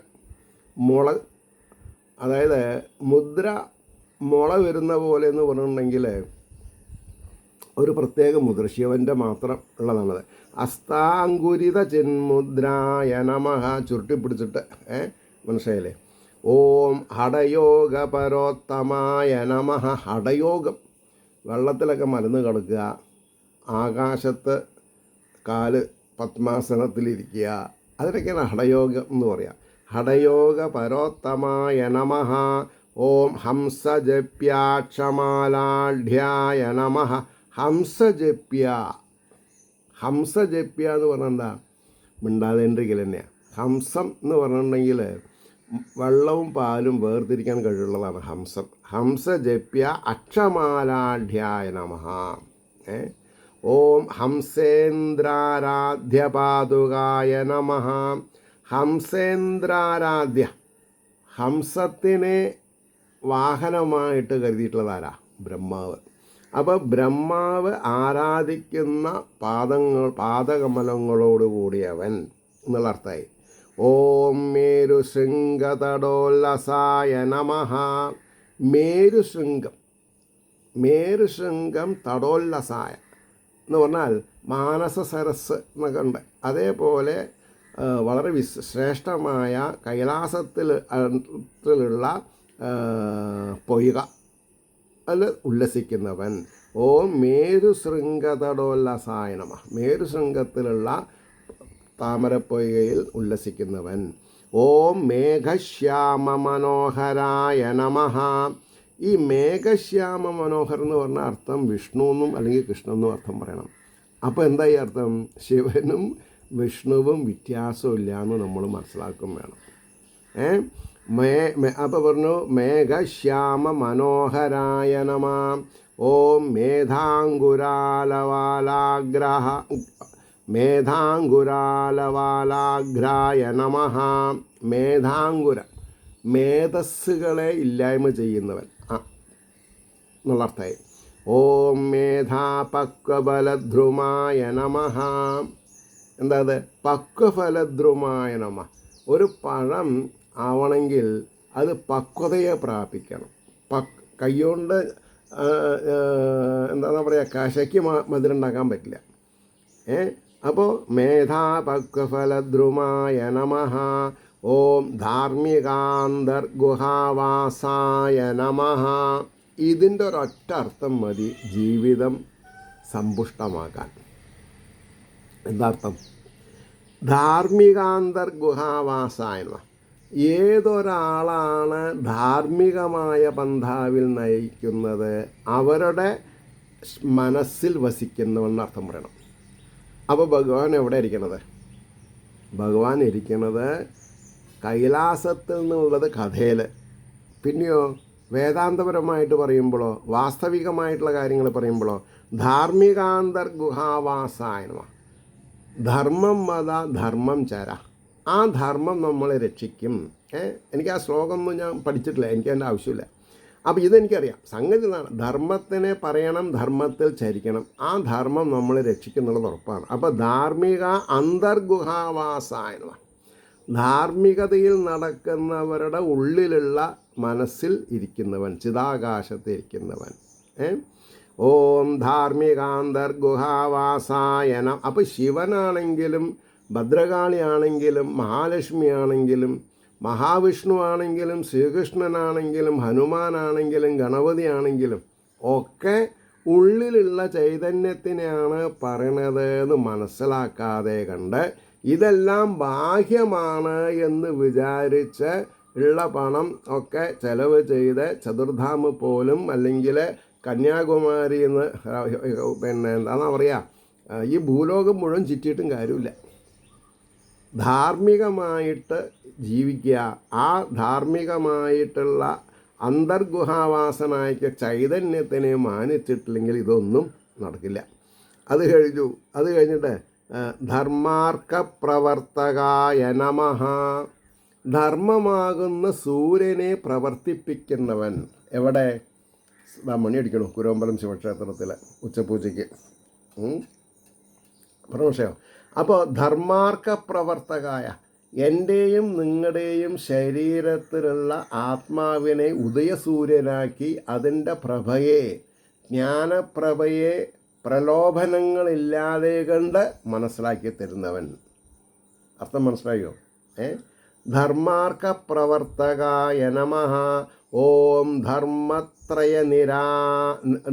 മുള, അതായത് മുദ്ര മുള വരുന്ന പോലെ എന്ന് പറഞ്ഞിട്ടുണ്ടെങ്കിൽ ഒരു പ്രത്യേക മുദ്ര ശിവൻ്റെ മാത്രം ഉള്ളതാണത്. അസ്താങ്കുരിത ചിന്മുദ്രായ നമ. ചുരുട്ടിപ്പിടിച്ചിട്ട് മനസ്സിലായില്ലേ. ഓം ഹടയോഗ പരോത്തമായ നമ. ഹടയോഗം വെള്ളത്തിലൊക്കെ മലന്ന് കിടക്കുക, ആകാശത്ത് കാല് പത്മാസനത്തിലിരിക്കുക, അതിനൊക്കെയാണ് ഹടയോഗം എന്ന് പറയാം. ഹടയോഗ പരോത്തമായ നമ. ഓം ഹംസജപ്യാക്ഷമാലാഢ്യായ നമ. ഹംസജപ്യ എന്ന് പറഞ്ഞാൽ എന്താ? മിണ്ടാതേണ്ടിരിക്കൽ തന്നെയാണ്. ഹംസം എന്ന് പറഞ്ഞിട്ടുണ്ടെങ്കിൽ വെള്ളവും പാലും വേർതിരിക്കാൻ കഴിവുള്ളതാണ് ഹംസം. ഹംസജപ്യ അക്ഷമാലാഢ്യായ നമ. ഓം ഹംസേന്ദ്രാരാധ്യപാതുകായ നമ. ഹംസേന്ദ്രാരാധ്യ, ഹംസത്തിനെ വാഹനമായിട്ട് കരുതിയിട്ടുള്ളതാരാ? ബ്രഹ്മാവ്. അപ്പോൾ ബ്രഹ്മാവ് ആരാധിക്കുന്ന പാദകമലങ്ങളോടുകൂടിയവൻ എന്നുള്ള അർത്ഥമായി. ഓം മേരുശൃംഗതടോല്ലസായ നമ. മേരുശൃംഗം തടോല്ലസായ എന്ന് പറഞ്ഞാൽ മാനസ സരസ് എന്നൊക്കെ ഉണ്ട്. അതേപോലെ വളരെ ശ്രേഷ്ഠമായ കൈലാസത്തിലുള്ള പൊയ്ക അതിൽ ഉല്ലസിക്കുന്നവൻ. ഓം മേരുശൃംഗതടോല്ലസായ നമ. മേരുശൃംഗത്തിലുള്ള താമരപ്പൊയ്കയിൽ ഉല്ലസിക്കുന്നവൻ. ഓം മേഘശ്യാമ മനോഹരായ നമ. ഈ മേഘശ്യാമ മനോഹർ എന്ന് പറഞ്ഞ അർത്ഥം വിഷ്ണു എന്നും അല്ലെങ്കിൽ കൃഷ്ണൻ എന്നും അർത്ഥം പറയണം. അപ്പോൾ എന്താ ഈ അർത്ഥം? ശിവനും വിഷ്ണുവും വ്യത്യാസമില്ല എന്ന് നമ്മൾ മനസ്സിലാക്കും വേണം. അപ്പോൾ പറഞ്ഞു മേഘശ്യാമ മനോഹരായ നമ. ഓം മേധാങ്കുരാലവാലാഗ്രായ നമ. മേധസ്സുകളെ ഇല്ലായ്മ ചെയ്യുന്നവൻ എന്നുള്ള അർത്ഥമായി. ഓം മേധാപക്വബലധ്രുമായ നമ. എന്താ അത്? പക്വഫലദ്രുമായ നമ. ഒരു പഴം ആവണമെങ്കിൽ അത് പക്വതയെ പ്രാപിക്കണം. കൈകൊണ്ട് എന്താ പറയുക, കശയ്ക്ക് മധുരമുണ്ടാക്കാൻ പറ്റില്ല. അപ്പോൾ മേധാപക്വഫലദ്രുമായ നമ. ഓം ധാർമ്മികാന്തർഗുഹാവാസായ നമ. ഇതിൻ്റെ ഒരൊറ്റ അർത്ഥം മതി ജീവിതം സമ്പുഷ്ടമാക്കാൻ. എന്താർത്ഥം? ധാർമ്മികാന്തർഗുഹാവാസായ നമ. ഏതൊരാളാണ് ധാർമ്മികമായ പന്ഥാവിൽ നയിക്കുന്നത് അവരുടെ മനസ്സിൽ വസിക്കുന്നവെന്ന് അർത്ഥം പറയണം. അപ്പോൾ ഭഗവാൻ എവിടെ ഇരിക്കണത്? ഭഗവാൻ ഇരിക്കുന്നത് കൈലാസത്തിൽ നിന്നുള്ളത് കഥയിൽ. പിന്നെയോ വേദാന്തപരമായിട്ട് പറയുമ്പോഴോ വാസ്തവികമായിട്ടുള്ള കാര്യങ്ങൾ പറയുമ്പോഴോ ധാർമ്മികാന്തർഗുഹാവാസായ നമ. ധർമ്മം മത ധർമ്മം ചര. ആ ധർമ്മം നമ്മളെ രക്ഷിക്കും. എനിക്ക് ആ ശ്ലോകമൊന്നും ഞാൻ പഠിച്ചിട്ടില്ല, എനിക്ക് അതിൻ്റെ ആവശ്യമില്ല. അപ്പോൾ ഇതെനിക്കറിയാം. സംഗതി ഇതാണ്, ധർമ്മത്തിനെ പറയണം, ധർമ്മത്തിൽ ചരിക്കണം. ആ ധർമ്മം നമ്മളെ രക്ഷിക്കുന്നുള്ളത് ഉറപ്പാണ്. അപ്പോൾ ധാർമ്മിക അന്തർഗുഹാവാസായ നമ. ധാർമ്മികതയിൽ നടക്കുന്നവരുടെ ഉള്ളിലുള്ള മനസ്സിൽ ഇരിക്കുന്നവൻ, ചിതാകാശത്ത് ഇരിക്കുന്നവൻ. ഓം ധാർമ്മികാന്തർഗുഹാവാസായന. അപ്പോൾ ശിവനാണെങ്കിലും ഭദ്രകാളിയാണെങ്കിലും മഹാലക്ഷ്മിയാണെങ്കിലും മഹാവിഷ്ണു ആണെങ്കിലും ശ്രീകൃഷ്ണനാണെങ്കിലും ഹനുമാനാണെങ്കിലും ഗണപതിയാണെങ്കിലും ഒക്കെ ഉള്ളിലുള്ള ചൈതന്യത്തിനെയാണ് പറയണത് എന്ന് മനസ്സിലാക്കാതെ കണ്ട് ഇതെല്ലാം ബാഹ്യമാണ് എന്ന് വിചാരിച്ച് ഉള്ള പണം ഒക്കെ ചെലവ് ചെയ്ത് ചതുർധാമ പോലും അല്ലെങ്കിൽ കന്യാകുമാരി എന്ന് എന്താണെന്നാ പറയുക, ഈ ഭൂലോകം മുഴുവൻ ചുറ്റിയിട്ടും കാര്യമില്ല. ധാർമ്മികമായിട്ട് ജീവിക്കുക. ആ ധാർമ്മികമായിട്ടുള്ള അന്തർഗുഹാവാസനായ ചൈതന്യത്തിനെ മാനിച്ചിട്ടില്ലെങ്കിൽ ഇതൊന്നും നടക്കില്ല. അത് കഴിഞ്ഞിട്ട് ധർമാർക്ക പ്രവർത്തകായ നമഃ. ധർമ്മമാകുന്ന സൂര്യനെ പ്രവർത്തിപ്പിക്കുന്നവൻ. എവിടെ? മണി അടിക്കണു കുരുവമ്പലം ശിവക്ഷേത്രത്തിൽ ഉച്ചപൂജയ്ക്ക് പ്രമോഷയോ. അപ്പോൾ ധർമാർക്ക പ്രവർത്തകായ, എൻ്റെയും നിങ്ങളുടെയും ശരീരത്തിലുള്ള ആത്മാവിനെ ഉദയസൂര്യനാക്കി അതിൻ്റെ പ്രഭയെ, ജ്ഞാനപ്രഭയെ പ്രലോഭനങ്ങളില്ലാതെ കണ്ട് മനസ്സിലാക്കി തരുന്നവൻ. അർത്ഥം മനസ്സിലായോ? ധർമാർക്ക പ്രവർത്തകായ നമഃ. ഓം ധർമ്മത്രയ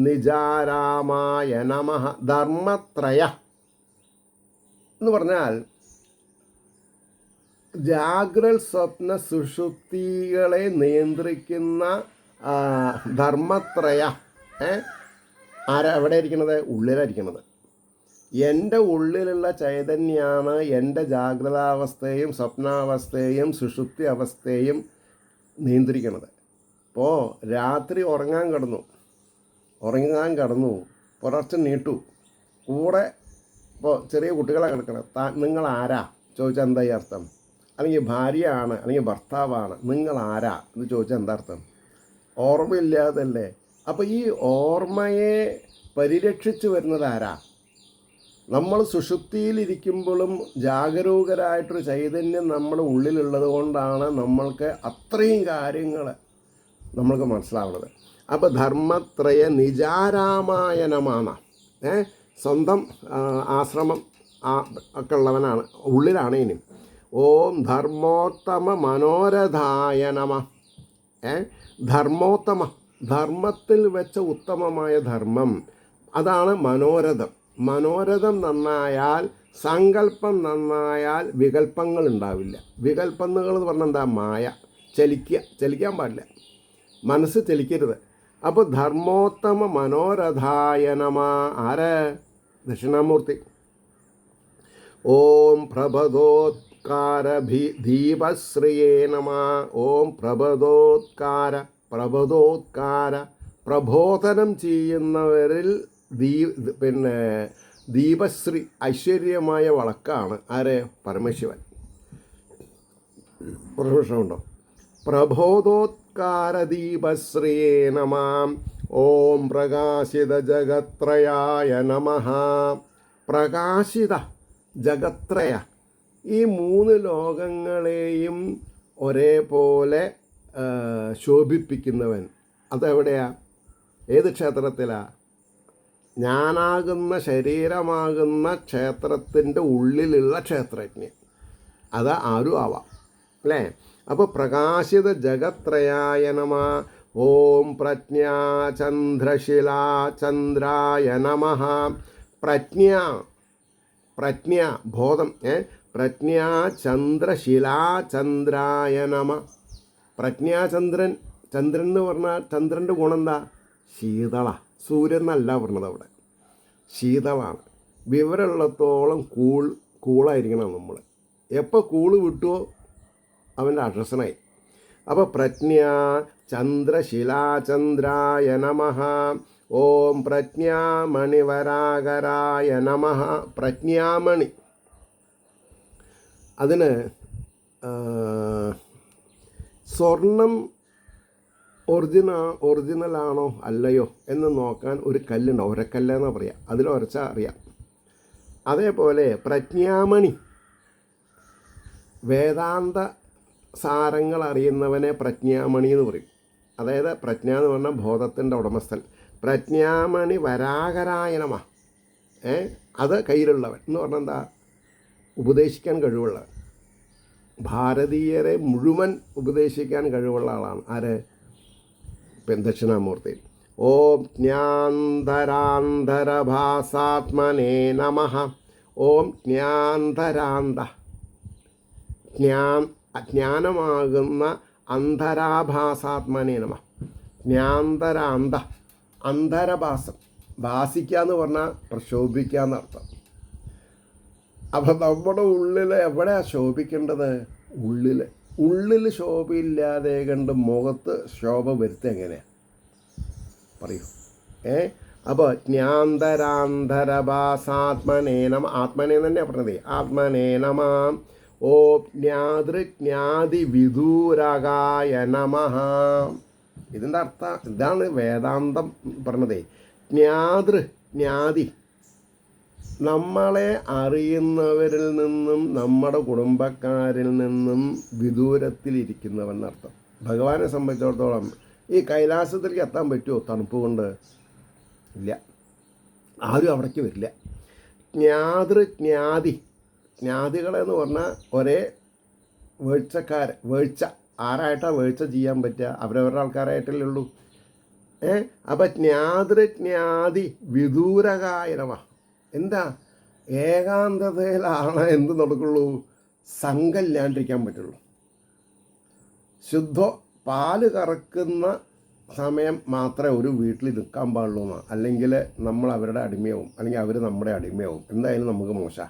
നിജാരാമായ നമഃ. ധർമ്മത്രയ എന്ന് പറഞ്ഞാൽ ജാഗ്രൽ സ്വപ്ന സുഷുപ്തികളെ നിയന്ത്രിക്കുന്ന ധർമ്മത്രയ എവിടെ ഇരിക്കുന്നത്? ഉള്ളിലായിരിക്കുന്നത്. എൻ്റെ ഉള്ളിലുള്ള ചൈതന്യമാണ് എൻ്റെ ജാഗ്രതാവസ്ഥയും സ്വപ്നാവസ്ഥയും സുഷുപ്തി അവസ്ഥയും നിയന്ത്രിക്കുന്നത്. ഇപ്പോൾ രാത്രി ഉറങ്ങാൻ കിടന്നു പുലർച്ചെ നീട്ടു കൂടെ. ഇപ്പോൾ ചെറിയ കുട്ടികളെ കിടക്കണം. നിങ്ങൾ ആരാ ചോദിച്ചാൽ എന്താ ഈ അർത്ഥം? അല്ലെങ്കിൽ ഭാര്യയാണ് അല്ലെങ്കിൽ ഭർത്താവാണ്, നിങ്ങൾ ആരാ എന്ന് ചോദിച്ചാൽ എന്താ അർത്ഥം? ഓർമ്മയില്ലാതല്ലേ. അപ്പോൾ ഈ ഓർമ്മയെ പരിരക്ഷിച്ച് വരുന്നത് ആരാ? നമ്മൾ സുഷുപ്തിയിലിരിക്കുമ്പോഴും ജാഗരൂകരായിട്ടൊരു ചൈതന്യം നമ്മുടെ ഉള്ളിലുള്ളത് കൊണ്ടാണ് നമ്മൾക്ക് അത്രയും കാര്യങ്ങൾ നമ്മൾക്ക് മനസ്സിലാവുന്നത്. അപ്പോൾ ധർമ്മത്രയ നിജാരാമായണമാണ്. സ്വന്തം ആശ്രമം ഒക്കെ ഉള്ളവനാണ്, ഉള്ളിലാണ്. ഇനി ഓം ധർമ്മോത്തമ മനോരഥായ നമഃ. ധർമ്മോത്തമ, ധർമ്മത്തിൽ വെച്ച ഉത്തമമായ ധർമ്മം, അതാണ് മനോരഥം. മനോരഥം നന്നായാൽ, സങ്കല്പം നന്നായാൽ വികല്പങ്ങൾ ഉണ്ടാവില്ല. വികല്പങ്ങൾ എന്ന് പറഞ്ഞാൽ എന്താ? മായ. ചലിക്കാൻ പാടില്ല, മനസ്സ് ചലിക്കരുത്. അപ്പോൾ ധർമ്മോത്തമ മനോരഥായ നമഃ. ആര്? ദക്ഷിണാമൂർത്തി. ഓം പ്രഭദോത്കാര ദീപശ്രിയേ നമഃ. ഓം പ്രഭദോത്കാര പ്രബോധനം ചെയ്യുന്നവരിൽ ദീപശ്രീ ഐശ്വര്യമായ വളക്കാണ്. ആരെ? പരമശിവൻ. പ്രശ്നമുണ്ടോ? പ്രബോധോത്കാര ദീപശ്രിയേ നമഃ. ഓം പ്രകാശിത ജഗത്രയായ നമഃ. പ്രകാശിത ജഗത്രയ, ഈ മൂന്ന് ലോകങ്ങളെയും ഒരേപോലെ ശോഭിപ്പിക്കുന്നവൻ. അതെവിടെയാ? ഏത് ക്ഷേത്രത്തിലാ? ഞാനാകുന്ന ശരീരമാകുന്ന ക്ഷേത്രത്തിൻ്റെ ഉള്ളിലുള്ള ക്ഷേത്രജ്ഞൻ. അത് ആരും ആവാം അല്ലേ? അപ്പോൾ പ്രകാശിത ജഗത്രയായ നമഃ. ഓം പ്രജ്ഞാചന്ദ്രശിലാചന്ദ്രായ നമഃ. പ്രജ്ഞ ബോധം. പ്രജ്ഞാചന്ദ്രശിലാചന്ദ്രായ നമഃ. പ്രജ്ഞാചന്ദ്രൻ, ചന്ദ്രൻ എന്ന് പറഞ്ഞാൽ ചന്ദ്രൻ്റെ ഗുണം എന്താ? ശീതള. സൂര്യൻ എന്നല്ല പറഞ്ഞത് അവിടെ, ശീതളാണ്. വിവരമുള്ളത്തോളം കൂളായിരിക്കണം നമ്മൾ. എപ്പോൾ കൂള് വിട്ടുവോ അവൻ്റെ അഡ്രസ്സനായി. അപ്പോൾ പ്രജ്ഞാ ചന്ദ്രശിലാചന്ദ്രായ നമഃ. ഓം പ്രജ്ഞാമണിവരാകരായ നമഃ. പ്രജ്ഞാമണി, അതിന് സ്വർണം ഒറിജിനലാണോ അല്ലയോ എന്ന് നോക്കാൻ ഒരു കല്ലുണ്ടാവും, ഒരക്കല്ലെന്ന് പറയാം. അതിലൊരച്ചാൽ അറിയാം. അതേപോലെ പ്രജ്ഞാമണി, വേദാന്ത സാരങ്ങൾ അറിയുന്നവനെ പ്രജ്ഞാമണി എന്ന് പറയും. അതായത് പ്രജ്ഞ എന്ന് പറഞ്ഞാൽ ബോധത്തിൻ്റെ ഉടമസ്ഥൻ. പ്രജ്ഞാമണി വരാഹരായ നമഃ. അത് കയ്യിലുള്ളവൻ എന്ന് പറഞ്ഞാൽ എന്താ? ഉപദേശിക്കാൻ കഴിവുള്ളവൻ. ഭാരതീയരെ മുഴുവൻ ഉപദേശിക്കാൻ കഴിവുള്ള ആളാണ്. ആര്? ദക്ഷിണാമൂർത്തി. ഓം ജ്ഞാന്തരാന്തരഭാസാത്മനേ നമഃ. ഓം ജ്ഞാന്തരാന്ത, അജ്ഞാനമാകുന്ന അന്ധരാഭാസാത്മനേ നമഃ. ജ്ഞാന്തരാന്ത, അന്ധരഭാസം. ഭാസിക്കുക എന്ന് പറഞ്ഞാൽ പ്രശോഭിക്കുക എന്നർത്ഥം. അപ്പം നമ്മുടെ ഉള്ളിൽ എവിടെയാണ് ശോഭിക്കേണ്ടത്? ഉള്ളിൽ ശോഭയില്ലാതെ കണ്ട് മുഖത്ത് ശോഭ വരുത്തുക എങ്ങനെയാണ് പറയൂ? അപ്പോൾ ജ്ഞാന്തരാന്തരഭാസാത്മനേ നമ. ആത്മനേ തന്നെയാണ് പറഞ്ഞത്. ആത്മനേ നമ. ഓ ജ്ഞാതൃജ്ഞാതി വിദൂരകായ നമഃ. ഇതിൻ്റെ അർത്ഥം ഇതാണ് വേദാന്തം പറഞ്ഞത്. ജ്ഞാതി, നമ്മളെ അറിയുന്നവരിൽ നിന്നും നമ്മുടെ കുടുംബക്കാരിൽ നിന്നും വിദൂരത്തിലിരിക്കുന്നവൻ എന്നർത്ഥം. ഭഗവാനെ സംബന്ധിച്ചിടത്തോളം ഈ കൈലാസത്തിലേക്ക് എത്താൻ പറ്റുമോ തണുപ്പ് കൊണ്ട്? ഇല്ല, ആരും അവിടേക്ക് വരില്ല. ജ്ഞാതികളെന്ന് പറഞ്ഞാൽ ഒരേ വേഴ്ച ആരായിട്ടാണ് വേഴ്ച ചെയ്യാൻ പറ്റുക? അവരവരുടെ ആൾക്കാരായിട്ടല്ലേ ഉള്ളൂ. അപ്പം ജ്ഞാതി വിദൂരകായ നമഃ. എന്താ? ഏകാന്തതയിലാണ് എന്ത് നടക്കുള്ളൂ? സംഘമില്ലാണ്ടിരിക്കാൻ പറ്റുള്ളൂ. പാല് കറക്കുന്ന സമയം മാത്രമേ ഒരു വീട്ടിൽ നിൽക്കാൻ പാടുള്ളൂ എന്നാണ്. അല്ലെങ്കിൽ നമ്മൾ അവരുടെ അടിമയാവും, അല്ലെങ്കിൽ അവർ നമ്മുടെ അടിമയാവും. എന്തായാലും നമുക്ക് മോശം.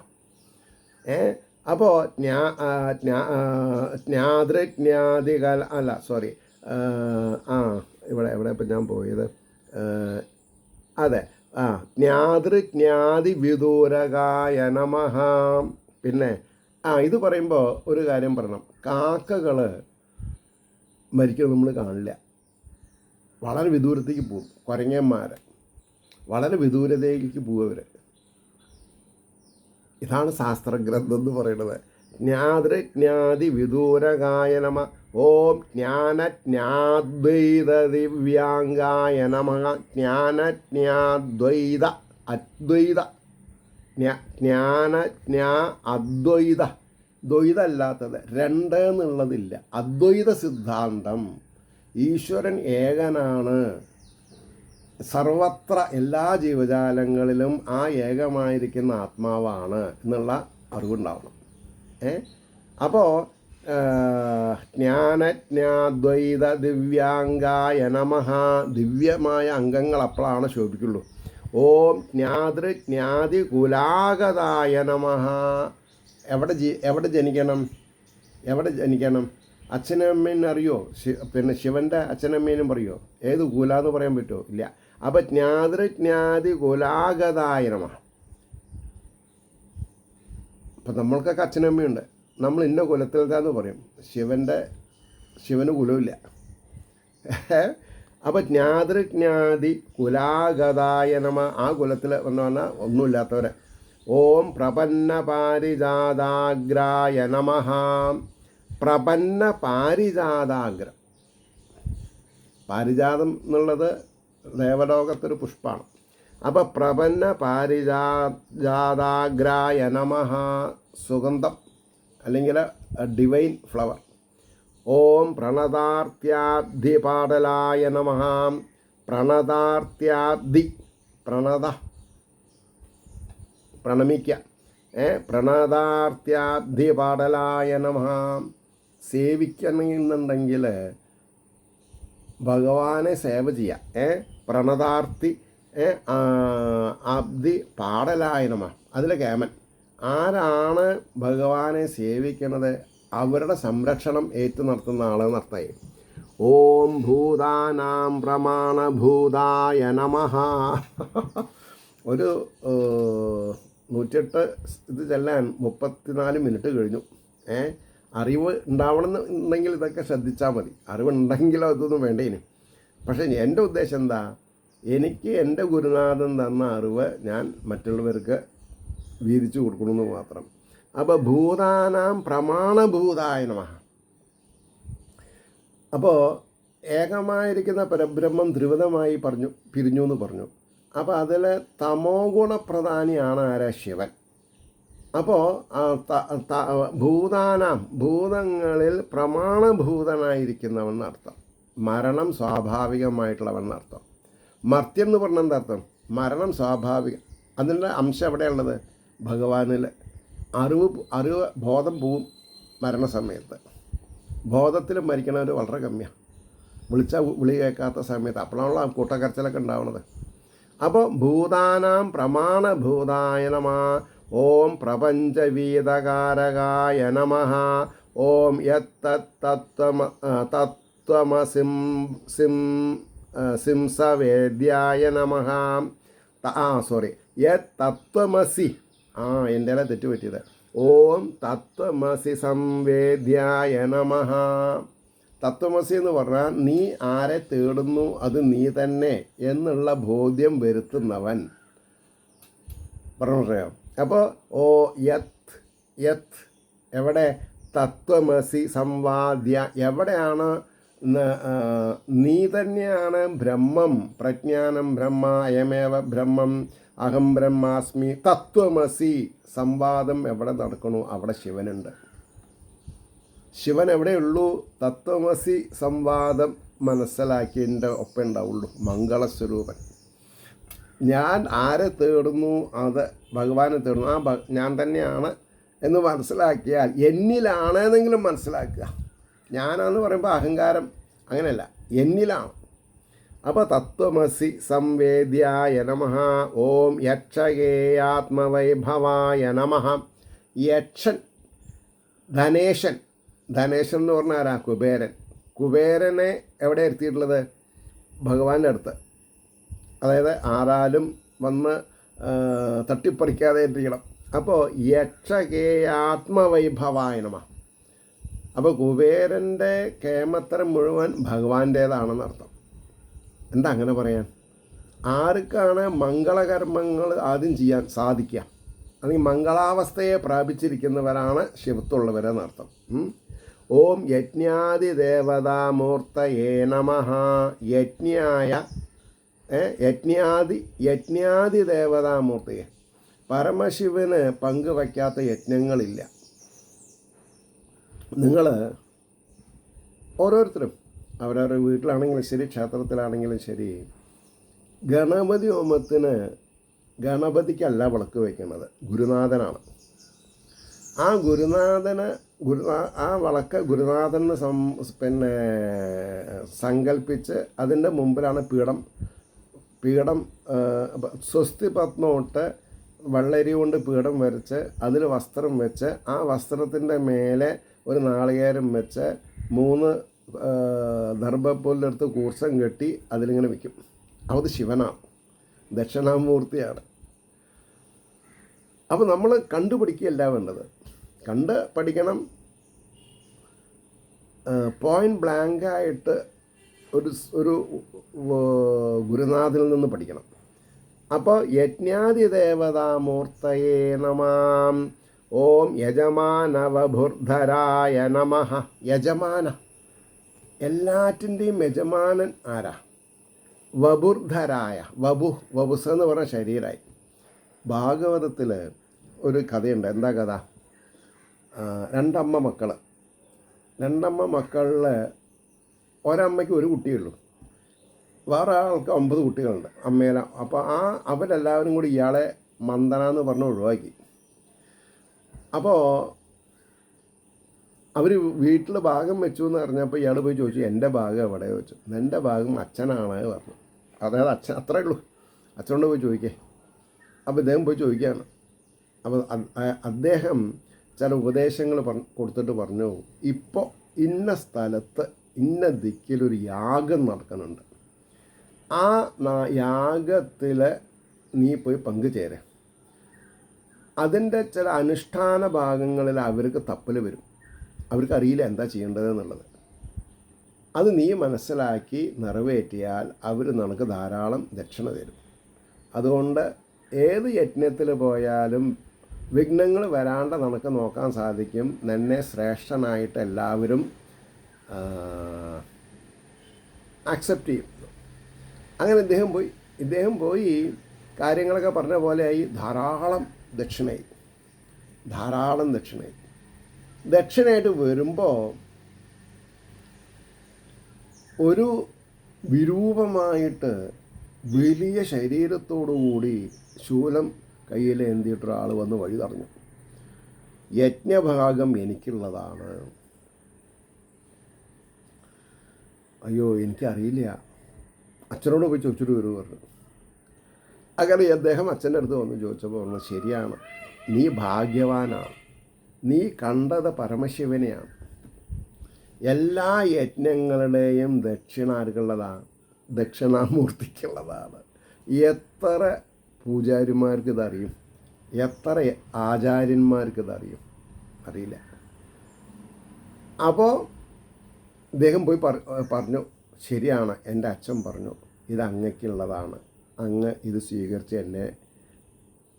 അപ്പോൾ ജ്ഞാതികൾ അല്ല, സോറി, എവിടെ ഇപ്പം ഞാൻ പോയത്? അതെ, ജ്ഞാതി വിദൂരകായ നമഃ. പിന്നെ ഇത് പറയുമ്പോൾ ഒരു കാര്യം പറയണം. കാക്കകൾ മരിക്കുന്നത് നമ്മൾ കാണില്ല, വളരെ വിദൂരത്തേക്ക് പോകും. കുരങ്ങന്മാർ വളരെ വിദൂരതയിലേക്ക് പോകും. ഇതാണ് ശാസ്ത്രഗ്രന്ഥം എന്ന് പറയുന്നത്. ജ്ഞാതി വിദൂരകായ നമ. ഓം ജ്ഞാനജ്ഞാദ്വൈത ദിവ്യാംഗായ നമഃ. ജ്ഞാനജ്ഞാദ്വൈത അദ്വൈത അദ്വൈത ദ്വൈതമല്ലാത്തത് രണ്ട് എന്നുള്ളതില്ല. അദ്വൈത സിദ്ധാന്തം. ഈശ്വരൻ ഏകനാണ്. സർവത്ര എല്ലാ ജീവജാലങ്ങളിലും ആ ഏകമായിരിക്കുന്ന ആത്മാവാണ് എന്നുള്ള അറിവുണ്ടാവണം. അപ്പോൾ ജ്ഞാനജ്ഞാദ്വൈത ദിവ്യാംഗായ നമഃ. ദിവ്യമായ അംഗങ്ങൾ അപ്പോഴാണ് ശോഭിക്കുള്ളൂ. ഓം ജ്ഞാതി കുലാഗതായ നമഃ. എവിടെ ജനിക്കണം? അച്ഛനമ്മേനെ അറിയോ? പിന്നെ ശിവൻ്റെ അച്ഛനമ്മേനും പറയോ? ഏത് കുലാന്ന് പറയാൻ പറ്റുമോ? ഇല്ല. അപ്പം ജ്ഞാതി കുലാഗതായ നമഃ. അപ്പം നമ്മൾക്കൊക്കെ അച്ഛനമ്മയുണ്ട്. നമ്മൾ ഇന്ന കുലത്തിൽക്കാന്ന് പറയും. ശിവന് കുലമില്ല. അപ്പം ജ്ഞാതി കുലാഗതായ നമ. ആ കുലത്തിൽ എന്ന് പറഞ്ഞാൽ ഒന്നുമില്ലാത്തവരെ. ഓം പ്രപന്ന പാരിജാതാഗ്രായ നമഃ. പ്രപന്ന പാരിജാതാഗ്ര. പാരിജാതം എന്നുള്ളത് ദേവലോകത്തൊരു പുഷ്പമാണ്. അപ്പോൾ പ്രപന്ന പാരിജാതാഗ്രായ നമഃ. സുഗന്ധം അല്ലെങ്കിൽ ഡിവൈൻ ഫ്ലവർ. ഓം പ്രണതാർത്യാബ്ധി പാടലായ നമഃ. പ്രണതാർത്യാബ്ധി, പ്രണമിക്കുക. പ്രണതാർത്യാബ്ധി പാടലായ നമഃ. സേവിക്കണമെന്നുണ്ടെങ്കിൽ ഭഗവാനെ സേവ ചെയ്യാം. പ്രണതാർത്തി അബ്ധി പാടലായ നമഃ. അതിൽ കേമൻ. ആരാണ് ഭഗവാനെ സേവിക്കുന്നത്? അവരുടെ സംരക്ഷണം ഏറ്റു നടത്തുന്ന ആളെന്നർത്ഥമായി. ഓം ഭൂതാനാം പ്രമാണഭൂതായ നമഃ. ഒരു 108 ഇത് ചെല്ലാൻ 34 മിനിറ്റ് കഴിഞ്ഞു. അറിവ് ഉണ്ടാവണമെന്നുണ്ടെങ്കിൽ ഇതൊക്കെ ശ്രദ്ധിച്ചാൽ മതി. അറിവുണ്ടെങ്കിലോ ഇതൊന്നും വേണ്ടേന്. പക്ഷേ എൻ്റെ ഉദ്ദേശം എന്താ? എനിക്ക് എൻ്റെ ഗുരുനാഥൻ തന്ന അറിവ് ഞാൻ മറ്റുള്ളവർക്ക് വീതിച്ചു കൊടുക്കണമെന്ന് മാത്രം. അപ്പോൾ ഭൂതാനാം പ്രമാണഭൂതായ നമഃ. അപ്പോൾ ഏകമായിരിക്കുന്ന പരബ്രഹ്മം ദ്രുവതമായി പിരിഞ്ഞു എന്ന് പറഞ്ഞു. അപ്പോൾ അതിൽ തമോ ഗുണപ്രധാനിയാണ് ആരാ? ശിവൻ. അപ്പോൾ ഭൂതാനാം ഭൂതങ്ങളിൽ പ്രമാണഭൂതനായിരിക്കുന്നവൻ എന്നർത്ഥം. മരണം സ്വാഭാവികമായിട്ടുള്ളവൻ എന്നർത്ഥം. മർത്യം എന്ന് പറഞ്ഞാൽ എന്താ അർത്ഥം? മരണം സ്വാഭാവികം. അതിൻ്റെ അംശം എവിടെയുള്ളത്? ഭഗവാനിൽ. ബോധം പോവും മരണസമയത്ത്. ബോധത്തിൽ മരിക്കണവർ വളരെ കമ്മിയാണ്. വിളി കേൾക്കാത്ത സമയത്ത് അപ്പോഴാണല്ലോ കൂട്ടക്കരച്ചിലൊക്കെ ഉണ്ടാവുന്നത്. അപ്പോൾ ഭൂതാനാം പ്രമാണഭൂതായ നമഃ. ഓം പ്രപഞ്ചവീതകാരകായ നമഃ. ഓം സിംസവേദ്യായ നമഃ. തത്വമസി. എൻ്റെ തെറ്റ് പറ്റിയത്. ഓം തത്വമസി സംവേദ്യായ നമഃ. തത്വമസി എന്ന് പറഞ്ഞാൽ നീ ആരെ തേടുന്നു അത് നീ തന്നെ എന്നുള്ള ബോധ്യം വരുത്തുന്നവൻ. പറഞ്ഞോ? അപ്പോൾ യത് എവിടെ? തത്വമസി സംവാദ്യ. എവിടെയാണ്? നീ തന്നെയാണ് ബ്രഹ്മം. പ്രജ്ഞാനം ബ്രഹ്മ അയമേവ ബ്രഹ്മം അഹം ബ്രഹ്മാസ്മി തത്വമസി. സംവാദം എവിടെ നടക്കണു അവിടെ ശിവനുണ്ട്. ശിവൻ എവിടെയുള്ളൂ? തത്വമസി സംവാദം മനസ്സിലാക്കിയതിൻ്റെ ഒപ്പം ഉണ്ടാവുള്ളൂ മംഗളസ്വരൂപൻ. ഞാൻ ആരെ തേടുന്നു അത് ഭഗവാനെ തേടുന്നു. ഞാൻ തന്നെയാണ് എന്ന് മനസ്സിലാക്കിയാൽ എന്നിലാണെന്നെങ്കിലും മനസ്സിലാക്കുക. ഞാനാന്ന് പറയുമ്പോൾ അഹങ്കാരം അങ്ങനെയല്ല, എന്നിലാണ്. അപ്പോൾ തത്വമസി സംവേദ്യായ നമഃ. ഓം യക്ഷകേയാത്മവൈഭവായ നമഃ. യക്ഷൻ ധനേശൻ. ധനേശൻ എന്ന് പറഞ്ഞാൽ ആരാ? കുബേരൻ. കുബേരനെ എവിടെ ഇരുത്തിയിട്ടുള്ളത്? ഭഗവാന്റെ അടുത്ത്. അതായത് ആരാലും വന്ന് തട്ടിപ്പറിക്കാതെ ഇരിക്കണം. അപ്പോൾ യക്ഷകേയാത്മവൈഭവായ നമഃ. അപ്പോൾ കുബേരൻ്റെ കേമത്തരം മുഴുവൻ ഭഗവാന്റേതാണെന്നർത്ഥം. എന്താ അങ്ങനെ പറയാൻ? ആർക്കാണ് മംഗളകർമ്മങ്ങൾ ആദ്യം ചെയ്യാൻ സാധിക്കുക? അല്ലെങ്കിൽ മംഗളാവസ്ഥയെ പ്രാപിച്ചിരിക്കുന്നവരാണ് ശിവത്തുള്ളവരെന്നർത്ഥം. ഓം യജ്ഞാദിദേവതാമൂർത്തയേ നമഃ. യജ്ഞാദി ദേവതാമൂർത്തിയെ. പരമശിവന് പങ്കുവയ്ക്കാത്ത യജ്ഞങ്ങളില്ല. നിങ്ങൾ ഓരോരുത്തരും അവരവരുടെ വീട്ടിലാണെങ്കിലും ശരി, ക്ഷേത്രത്തിലാണെങ്കിലും ശരി, ഗണപതി ഹോമത്തിന് ഗണപതിക്കല്ല വിളക്ക് വയ്ക്കുന്നത്, ഗുരുനാഥനാണ്. ആ വിളക്ക് ഗുരുനാഥന് സങ്കല്പിച്ച് അതിൻ്റെ മുമ്പിലാണ് പീഠം സ്വസ്തി പത്മോട്ട് വെള്ളരി കൊണ്ട് പീഠം വരച്ച് അതിൽ വസ്ത്രം വെച്ച് ആ വസ്ത്രത്തിൻ്റെ മേലെ ഒരു നാളികേരം വെച്ച് 3 ദർഭപ്പുല്ലെടുത്ത് കൂർസം കെട്ടി അതിലിങ്ങനെ വയ്ക്കും. അത് ശിവനാണ്, ദക്ഷിണാമൂർത്തിയാണ്. അപ്പോൾ നമ്മൾ കണ്ടുപിടിക്കുകയല്ല വേണ്ടത്, കണ്ട് പഠിക്കണം. പോയിൻറ്റ് ബ്ലാങ്കായിട്ട് ഒരു ഗുരുനാഥിൽ നിന്ന് പഠിക്കണം. അപ്പോൾ യജ്ഞാദിദേവതാമൂർത്തയേ നമാം. ഓം യജമാനവഭുർധരായ നമഃ. യജമാന, എല്ലാറ്റിൻ്റെയും യജമാനൻ ആരാ? വബുർധരായ. വബുസ് എന്ന് പറഞ്ഞ ശരീരമായി. ഭാഗവതത്തിൽ ഒരു കഥയുണ്ട്. എന്താ കഥ? രണ്ടമ്മ മക്കളിൽ ഒരമ്മയ്ക്ക് ഒരു കുട്ടിയുള്ളൂ, വേറെ ആൾക്ക് 9 കുട്ടികളുണ്ട് അമ്മേല. അപ്പോൾ അവരെല്ലാവരും കൂടി ഇയാളെ മന്ദന എന്ന് പറഞ്ഞ് ഒഴിവാക്കി. അപ്പോൾ അവർ വീട്ടിൽ ഭാഗം വെച്ചു എന്ന് പറഞ്ഞപ്പോൾ ഇയാൾ പോയി ചോദിച്ചു, എൻ്റെ ഭാഗം എവിടെ വെച്ചു? എൻ്റെ ഭാഗം അച്ഛനാണ് പറഞ്ഞു. അതായത് അച്ഛൻ, അത്രേ ഉള്ളൂ, അച്ഛനോട് പോയി ചോദിക്കേ. അപ്പോൾ ഇദ്ദേഹം പോയി ചോദിക്കുകയാണ്. അപ്പോൾ അദ്ദേഹം ചില ഉപദേശങ്ങൾ കൊടുത്തിട്ട് പറഞ്ഞു, ഇപ്പോൾ ഇന്ന സ്ഥലത്ത് ഇന്ന ദിക്കിലൊരു യാഗം നടക്കുന്നുണ്ട്, ആ യാഗത്തിൽ നീ പോയി പങ്കുചേരെ. അതിൻ്റെ ചില അനുഷ്ഠാന ഭാഗങ്ങളിൽ അവർക്ക് തപ്പൽ വരും, അവർക്കറിയില്ല എന്താ ചെയ്യേണ്ടതെന്നുള്ളത്. അത് നീ മനസ്സിലാക്കി നിറവേറ്റിയാൽ അവർ നിനക്ക് ധാരാളം ദക്ഷിണ തരും. അതുകൊണ്ട് ഏത് യജ്ഞത്തിൽ പോയാലും വിഘ്നങ്ങൾ വരാണ്ട് നമുക്ക് നോക്കാൻ സാധിക്കും. നിന്നെ ശ്രേഷ്ഠനായിട്ട് എല്ലാവരും അക്സെപ്റ്റ് ചെയ്യും. അങ്ങനെ ഇദ്ദേഹം പോയി കാര്യങ്ങളൊക്കെ പറഞ്ഞ പോലെയായി. ധാരാളം ദക്ഷിണയായിട്ട് വരുമ്പോൾ ഒരു വിരൂപമായിട്ട് വലിയ ശരീരത്തോടുകൂടി ശൂലം കയ്യിൽ എന്തിയിട്ടൊരാൾ വന്ന് വഴി തടഞ്ഞു. യജ്ഞഭാഗം എനിക്കുള്ളതാണ്. അയ്യോ, എനിക്കറിയില്ല, അച്ഛനോട് പോയി ചോദിച്ചിട്ട് പറഞ്ഞു. അങ്ങനെ അദ്ദേഹം അച്ഛൻ്റെ അടുത്ത് വന്ന് ചോദിച്ചപ്പോൾ പറഞ്ഞു, ശരിയാണ്, നീ ഭാഗ്യവാനാണ്, നീ കണ്ടത് പരമശിവനെയാണ്. എല്ലാ യജ്ഞങ്ങളുടെയും ദക്ഷിണ ആർക്കുള്ളതാണ്? ദക്ഷിണാമൂർത്തിക്കുള്ളതാണ്. എത്ര പൂജാരിമാർക്ക് ഇതറിയും? എത്ര ആചാര്യന്മാർക്ക് ഇതറിയും? അറിയില്ല. അപ്പോൾ ഇദ്ദേഹം പോയി പറഞ്ഞു, ശരിയാണ്, എൻ്റെ അച്ഛൻ പറഞ്ഞു, ഇത് അങ്ങയ്ക്കുള്ളതാണ്, അങ്ങ് ഇത് സ്വീകരിച്ച് എന്നെ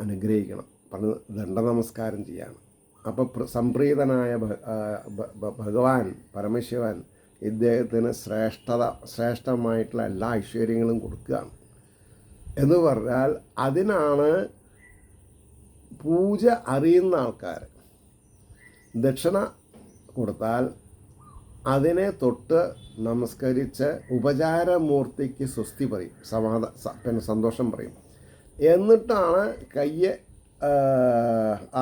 അനുഗ്രഹിക്കണം പറഞ്ഞ് ദണ്ഡ നമസ്കാരം ചെയ്യാണ്. അപ്പോൾ സംപ്രീതനായ ഭഗവാൻ പരമശിവൻ ഇദ്ദേഹത്തിന് ശ്രേഷ്ഠമായിട്ടുള്ള എല്ലാ ഐശ്വര്യങ്ങളും കൊടുക്കുകയാണ്. എന്ന് പറഞ്ഞാൽ അതിനാണ് പൂജ അറിയുന്ന ആൾക്കാർ ദക്ഷിണ കൊടുത്താൽ അതിനെ തൊട്ട് നമസ്കരിച്ച് ഉപചാരമൂർത്തിക്ക് സ്വസ്തി പറയും, പിന്നെ സന്തോഷം പറയും. എന്നിട്ടാണ് കയ്യെ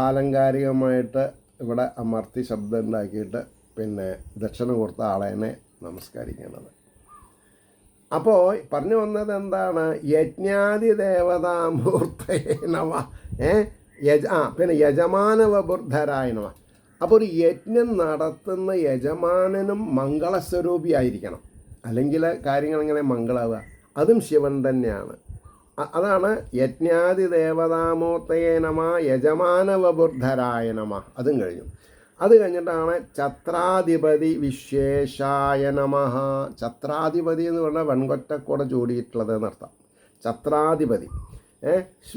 ആലങ്കാരികമായിട്ട് ഇവിടെ അമർത്തി ശബ്ദം ഉണ്ടാക്കിയിട്ട് പിന്നെ ദക്ഷിണ കൊടുത്ത ആളെന്നെ നമസ്കരിക്കുന്നത്. അപ്പോൾ പറഞ്ഞു വന്നത് എന്താണ്? യജ്ഞാതി ദേവതാമൂർത്തയേ നമ, പിന്നെ യജമാനവബുദ്ധരായ നമ. അപ്പോൾ ഒരു യജ്ഞം നടത്തുന്ന യജമാനനും മംഗളസ്വരൂപിയായിരിക്കണം, അല്ലെങ്കിൽ കാര്യങ്ങൾ എങ്ങനെ മംഗളാവുക? അതും ശിവൻ തന്നെയാണ്. അതാണ് യജ്ഞാതി ദേവതാമൂർത്തയേ നമ യജമാനവബുദ്ധരായ നമ. അതും കഴിഞ്ഞു. അത് കഴിഞ്ഞിട്ടാണ് ഛത്രാധിപതി വിശ്വേഷായ നമ. ഛത്രാധിപതി എന്ന് പറഞ്ഞാൽ വെൺകൊറ്റക്കൂടെ ചൂടിയിട്ടുള്ളത് എന്നർത്ഥം. ഛത്രാധിപതി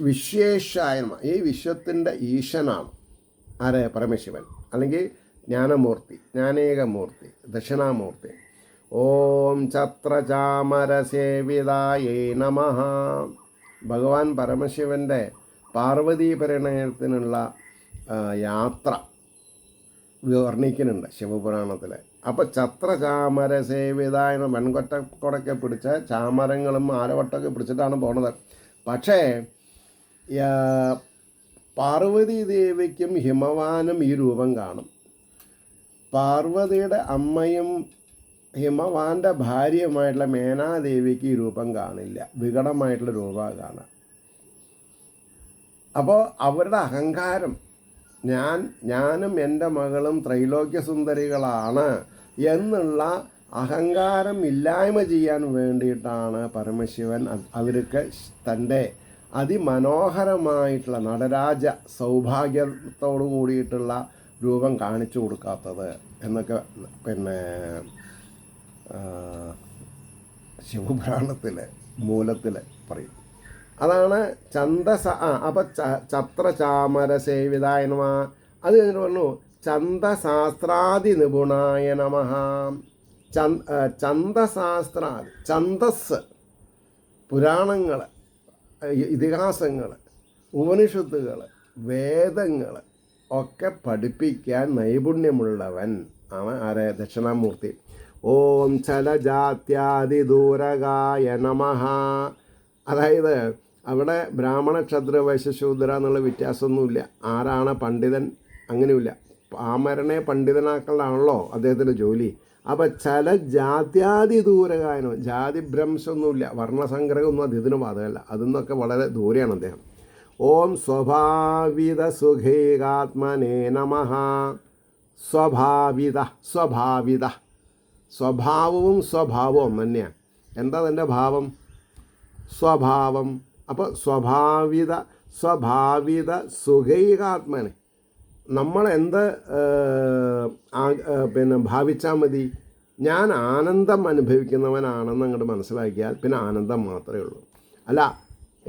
വിശ്വേഷായ നമ. ഈ വിശ്വത്തിൻ്റെ ഈശനാണ് ആരെ? പരമശിവൻ, അല്ലെങ്കിൽ ജ്ഞാനമൂർത്തി, ജ്ഞാനേകമൂർത്തി, ദക്ഷിണാമൂർത്തി. ഓം ഛത്രചാമരസേവിതായേ നമഃ. ഭഗവാൻ പരമശിവൻ്റെ പാർവതീ പരിണയത്തിനുള്ള യാത്ര വർണ്ണിക്കുന്നുണ്ട് ശിവപുരാണത്തിൽ. അപ്പോൾ ഛത്രചാമരസേവിതായ വെൺകൊറ്റക്കൊടൊക്കെ പിടിച്ച ചാമരങ്ങളും ആലവട്ടമൊക്കെ പിടിച്ചിട്ടാണ് പോണത്. പക്ഷേ പാർവതീ ദേവിക്കും ഹിമവാനും ഈ രൂപം കാണും. പാർവതിയുടെ അമ്മയും ഹിമവാൻ്റെ ഭാര്യയുമായിട്ടുള്ള മേനാദേവിക്ക് ഈ രൂപം കാണില്ല, വികടമായിട്ടുള്ള രൂപം കാണാം. അപ്പോൾ അവരുടെ അഹങ്കാരം, ഞാനും എൻ്റെ മകളും ത്രൈലോക്യസുന്ദരികളാണ് എന്നുള്ള അഹങ്കാരം ഇല്ലായ്മ ചെയ്യാൻ വേണ്ടിയിട്ടാണ് പരമശിവൻ അവർക്ക് തൻ്റെ അതിമനോഹരമായിട്ടുള്ള നടരാജ സൗഭാഗ്യത്തോടു കൂടിയിട്ടുള്ള രൂപം കാണിച്ചു കൊടുക്കാത്തത് എന്നൊക്കെ പിന്നെ ശിവപുരാണത്തിൽ മൂലത്തിൽ പറയും. അതാണ് അപ്പോൾ ഛത്രചാമര സേവിതായ നമ. അത് കഴിഞ്ഞിട്ട് പറഞ്ഞു ഛന്ദശാസ്ത്രാദി നിപുണായ നമഃ. ഛന്ദസ്, പുരാണങ്ങൾ, ഇതിഹാസങ്ങൾ, ഉപനിഷത്തുകൾ, വേദങ്ങൾ ഒക്കെ പഠിപ്പിക്കാൻ നൈപുണ്യമുള്ളവൻ ആണ് ആരെ? ദക്ഷിണാമൂർത്തി. ഓം ചലജാത്യാദിദൂരകായ നമഃ. അതായത് അവിടെ ബ്രാഹ്മണ ക്ഷത്ര വൈശ്യശൂദ്ര എന്നുള്ള വ്യത്യാസമൊന്നുമില്ല. ആരാണ് പണ്ഡിതൻ അങ്ങനെയില്ല. പാമരനെ പണ്ഡിതനാക്കലാണല്ലോ അദ്ദേഹത്തിൻ്റെ ജോലി. അപ്പം ജാത്യാദി ദൂരകായനോ, ജാതിഭ്രംശമൊന്നുമില്ല, വർണ്ണസംഗ്രഹമൊന്നും അദ്ദേഹത്തിന് ബാധകമല്ല. അതിന്നൊക്കെ വളരെ ദൂരെയാണ് അദ്ദേഹം. ഓം സ്വഭാവിത സുഖേകാത്മനേ നമഃ. സ്വഭാവിത സ്വഭാവവും സ്വഭാവവും തന്നെയാണ്. എന്താ തൻ്റെ ഭാവം? സ്വഭാവം. അപ്പോൾ സ്വഭാവിത സുഖൈകാത്മനെ നമ്മൾ എന്ത് പിന്നെ ഭാവിച്ചാൽ മതി? ഞാൻ ആനന്ദം അനുഭവിക്കുന്നവനാണെന്ന് അങ്ങോട്ട് മനസ്സിലാക്കിയാൽ പിന്നെ ആനന്ദം മാത്രമേ ഉള്ളൂ. അല്ല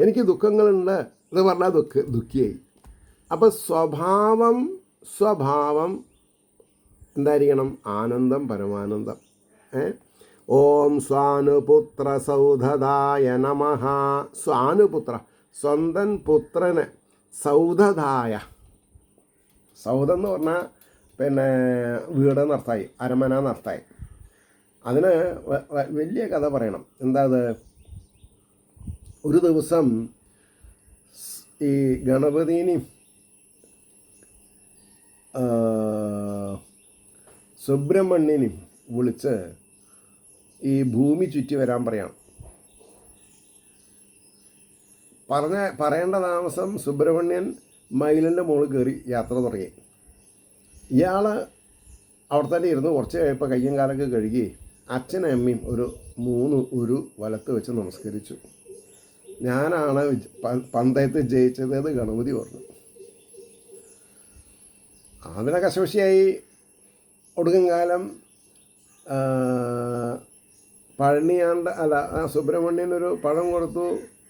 എനിക്ക് ദുഃഖങ്ങളുണ്ട് എന്ന് പറഞ്ഞാൽ ദുഃഖിയായി. അപ്പോൾ സ്വഭാവം എന്തായിരിക്കണം? ആനന്ദം, പരമാനന്ദം. ഓം സ്വാനുപുത്ര സൗധദായ നമഃ. സ്വാനുപുത്ര, സ്വന്തം പുത്രന്, സൗധദായ, സൗധം എന്ന് പറഞ്ഞാൽ പിന്നെ വീട് നർത്തായി, അരമന നർത്തായി. അതിന് വലിയ കഥ പറയണം. എന്താ അത്? ഒരു ദിവസം ഈ ഗണപതിനെയും സുബ്രഹ്മണ്യനെയും വിളിച്ച് ഈ ഭൂമി ചുറ്റി വരാൻ പറയണം. പറയേണ്ട താമസം സുബ്രഹ്മണ്യൻ മയിലിൻ്റെ മുകളിൽ കയറി യാത്ര തുടങ്ങി. ഇയാൾ അവിടെ തന്നെ ഇരുന്ന് കുറച്ച് കഴിയപ്പോൾ കയ്യും കാലൊക്കെ കഴുകി അച്ഛനും അമ്മയും ഒരു 3 ഉരു വലത്ത് വെച്ച് നമസ്കരിച്ചു. ഞാനാണ് പന്തയത്ത് ജയിച്ചത് ഗണപതി പറഞ്ഞു. അതിനെ കശവശിയായി ഒടുക്കം കാലം സുബ്രഹ്മണ്യനൊരു പഴം കൊടുത്തു.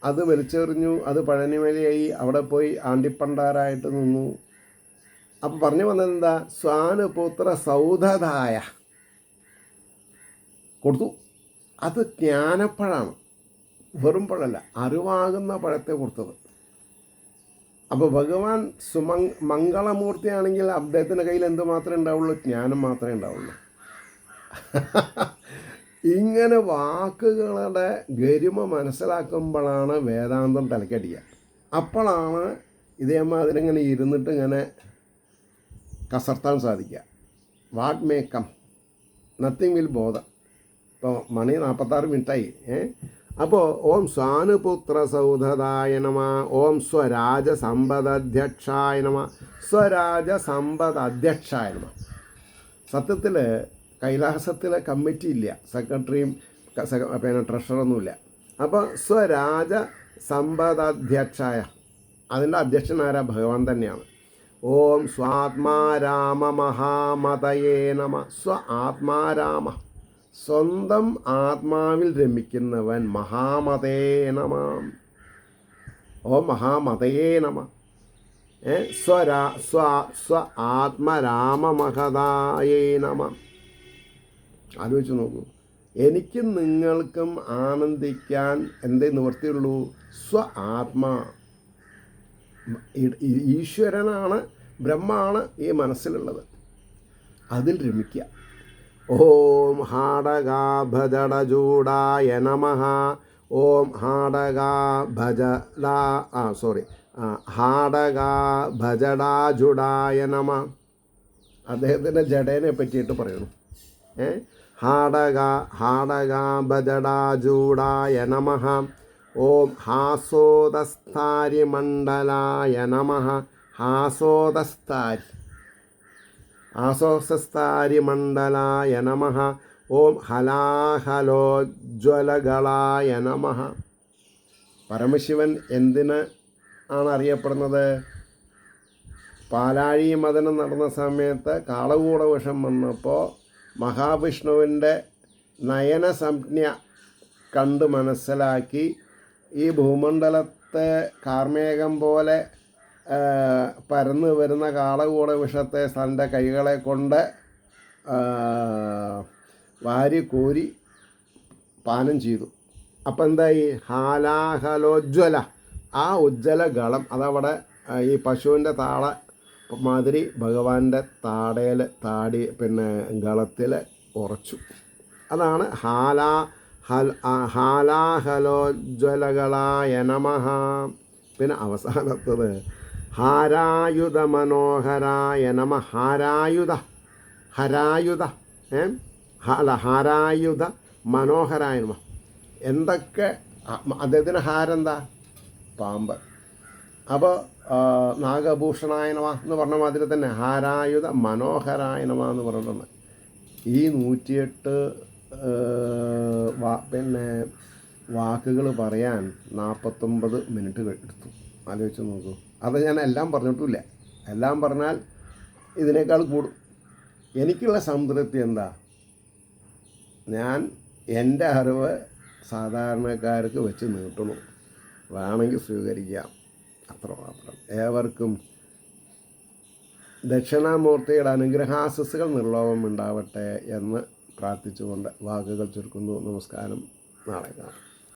അത് വലിച്ചെറിഞ്ഞു. അത് പഴനിമലയായി. അവിടെ പോയി ആണ്ടിപ്പണ്ടാരായിട്ട് നിന്നു. അപ്പം പറഞ്ഞു വന്നതെന്താ? സ്വാനുപുത്ര സൗധദായ കൊടുത്തു. അത് ജ്ഞാനപ്പഴമാണ്, വെറും പഴമല്ല, അറിവാകുന്ന പഴത്തെ കൊടുത്തത്. അപ്പോൾ ഭഗവാൻ മംഗളമൂർത്തിയാണെങ്കിൽ അദ്ദേഹത്തിൻ്റെ കയ്യിൽ എന്ത് മാത്രമേ ഉണ്ടാവുള്ളൂ? ജ്ഞാനം മാത്രമേ ഉണ്ടാവുള്ളൂ. ഇങ്ങനെ വാക്കുകളുടെ ഗരിമ മനസ്സിലാക്കുമ്പോഴാണ് വേദാന്തം തലക്കടിക്കുക. അപ്പോഴാണ് ഇതേമാതിരി ഇങ്ങനെ ഇരുന്നിട്ട് ഇങ്ങനെ കസർത്താൻ സാധിക്കുക. What may come, nothing will bother. ഇപ്പോൾ മണി 46 മിനിറ്റായി. അപ്പോൾ ഓം സ്വാനുപുത്ര സൗധദായ നമ. ഓം സ്വരാജസമ്പദധ്യക്ഷായ നമ. സ്വരാജസമ്പദധ്യക്ഷായ നമ. സത്യത്തിൽ കൈലാസത്തിലെ കമ്മിറ്റി ഇല്ല, സെക്രട്ടറിയും പിന്നെ ട്രഷറൊന്നുമില്ല. അപ്പോൾ സ്വരാജ സമ്പദധ്യക്ഷായ, അതിൻ്റെ അധ്യക്ഷനാരാ? ഭഗവാൻ തന്നെയാണ്. ഓം സ്വാത്മാരാമ മഹാമതയേ നമ. ആത്മാരാമ, സ്വന്തം ആത്മാവിൽ രമിക്കുന്നവൻ. മഹാമതേ നമ. ഓം മഹാമതയേ നമ. ആത്മരാമമഹതായേ നമ. ആലോചിച്ച് നോക്കൂ. എനിക്കും നിങ്ങൾക്കും ആനന്ദിക്കാൻ എന്തേ നിവൃത്തിയുള്ളൂ? ആത്മാ. ഈശ്വരനാണ്, ബ്രഹ്മാണ് ഈ മനസ്സിലുള്ളത്. അതിൽ രമിക്കുക. ഓം ഹാടകാ ഭജടജൂടായ നമഃ. ഓം ഹാടകാ ഹാടകാ ഭജടാജുടായ നമ. അദ്ദേഹത്തിൻ്റെ ജടേനെ പറ്റിയിട്ട് പറയണം. ഹാടകാ ഭജടാജൂടായ നമഃ. ഓം ഹാസോദസ്താരി മണ്ഡലായ നമഃ. ആസോസ്താരി മണ്ഡലായ നമഃ. ഓം ഹലാഹലോജ്വലകളായ നമഃ. പരമശിവൻ എന്തിന് ആണ് അറിയപ്പെടുന്നത്? പാലാഴി മദനം നടന്ന സമയത്ത് കാളകൂട വിഷം വന്നപ്പോൾ മഹാവിഷ്ണുവിൻ്റെ നയനസംജ്ഞ കണ്ട് മനസ്സിലാക്കി ഈ ഭൂമണ്ഡലത്തെ കാർമേഘം പോലെ പരന്നു വരുന്ന കാളകൂട വിഷത്തെ തൻ്റെ കൈകളെ കൊണ്ട് വാരി കോരി പാനം ചെയ്തു. അപ്പം എന്തായി? ഹാലാഹലോജ്വല, ആ ഉജ്ജ്വല ഗളം അതവിടെ ഈ പശുവിൻ്റെ താള മാതിരി ഭഗവാന്റെ ഗളത്തിൽ ഉറച്ചു. അതാണ് ഹാലാഹലോജ്വലകളായ നമഃ. പിന്നെ അവസാനത്തത് ഹാരായുധ മനോഹരായ നമ. ഹരായുധ മനോഹരായ നമ. എന്തൊക്കെ അദ്ദേഹത്തിന് ഹാരെന്താ? പാമ്പ്. അപ്പോൾ നാഗഭൂഷണായ നമ എന്ന് പറഞ്ഞ മാതിരി തന്നെ ഹാരായുധ മനോഹരായ നമ എന്ന് പറഞ്ഞിട്ടുണ്ട്. ഈ 108 വാക്കുകൾ പറയാൻ 49 മിനിറ്റ് എടുത്തു. ആലോചിച്ച് നോക്കൂ. അത് ഞാൻ എല്ലാം പറഞ്ഞിട്ടില്ല. എല്ലാം പറഞ്ഞാൽ ഇതിനേക്കാൾ കൂടും. എനിക്കുള്ള സംതൃപ്തി എന്താ? ഞാൻ എൻ്റെ അറിവ് സാധാരണക്കാർക്ക് വെച്ച് നീട്ടണു. വേണമെങ്കിൽ സ്വീകരിക്കാം, അത്രമാത്രം. ഏവർക്കും ദക്ഷിണാമൂർത്തിയുടെ അനുഗ്രഹാശസ്സുകൾ നിർലോഭം ഉണ്ടാവട്ടെ എന്ന് പ്രാർത്ഥിച്ചുകൊണ്ട് വാക്കുകൾ ചുരുക്കുന്നു. നമസ്കാരം. നാളെ കാണാം.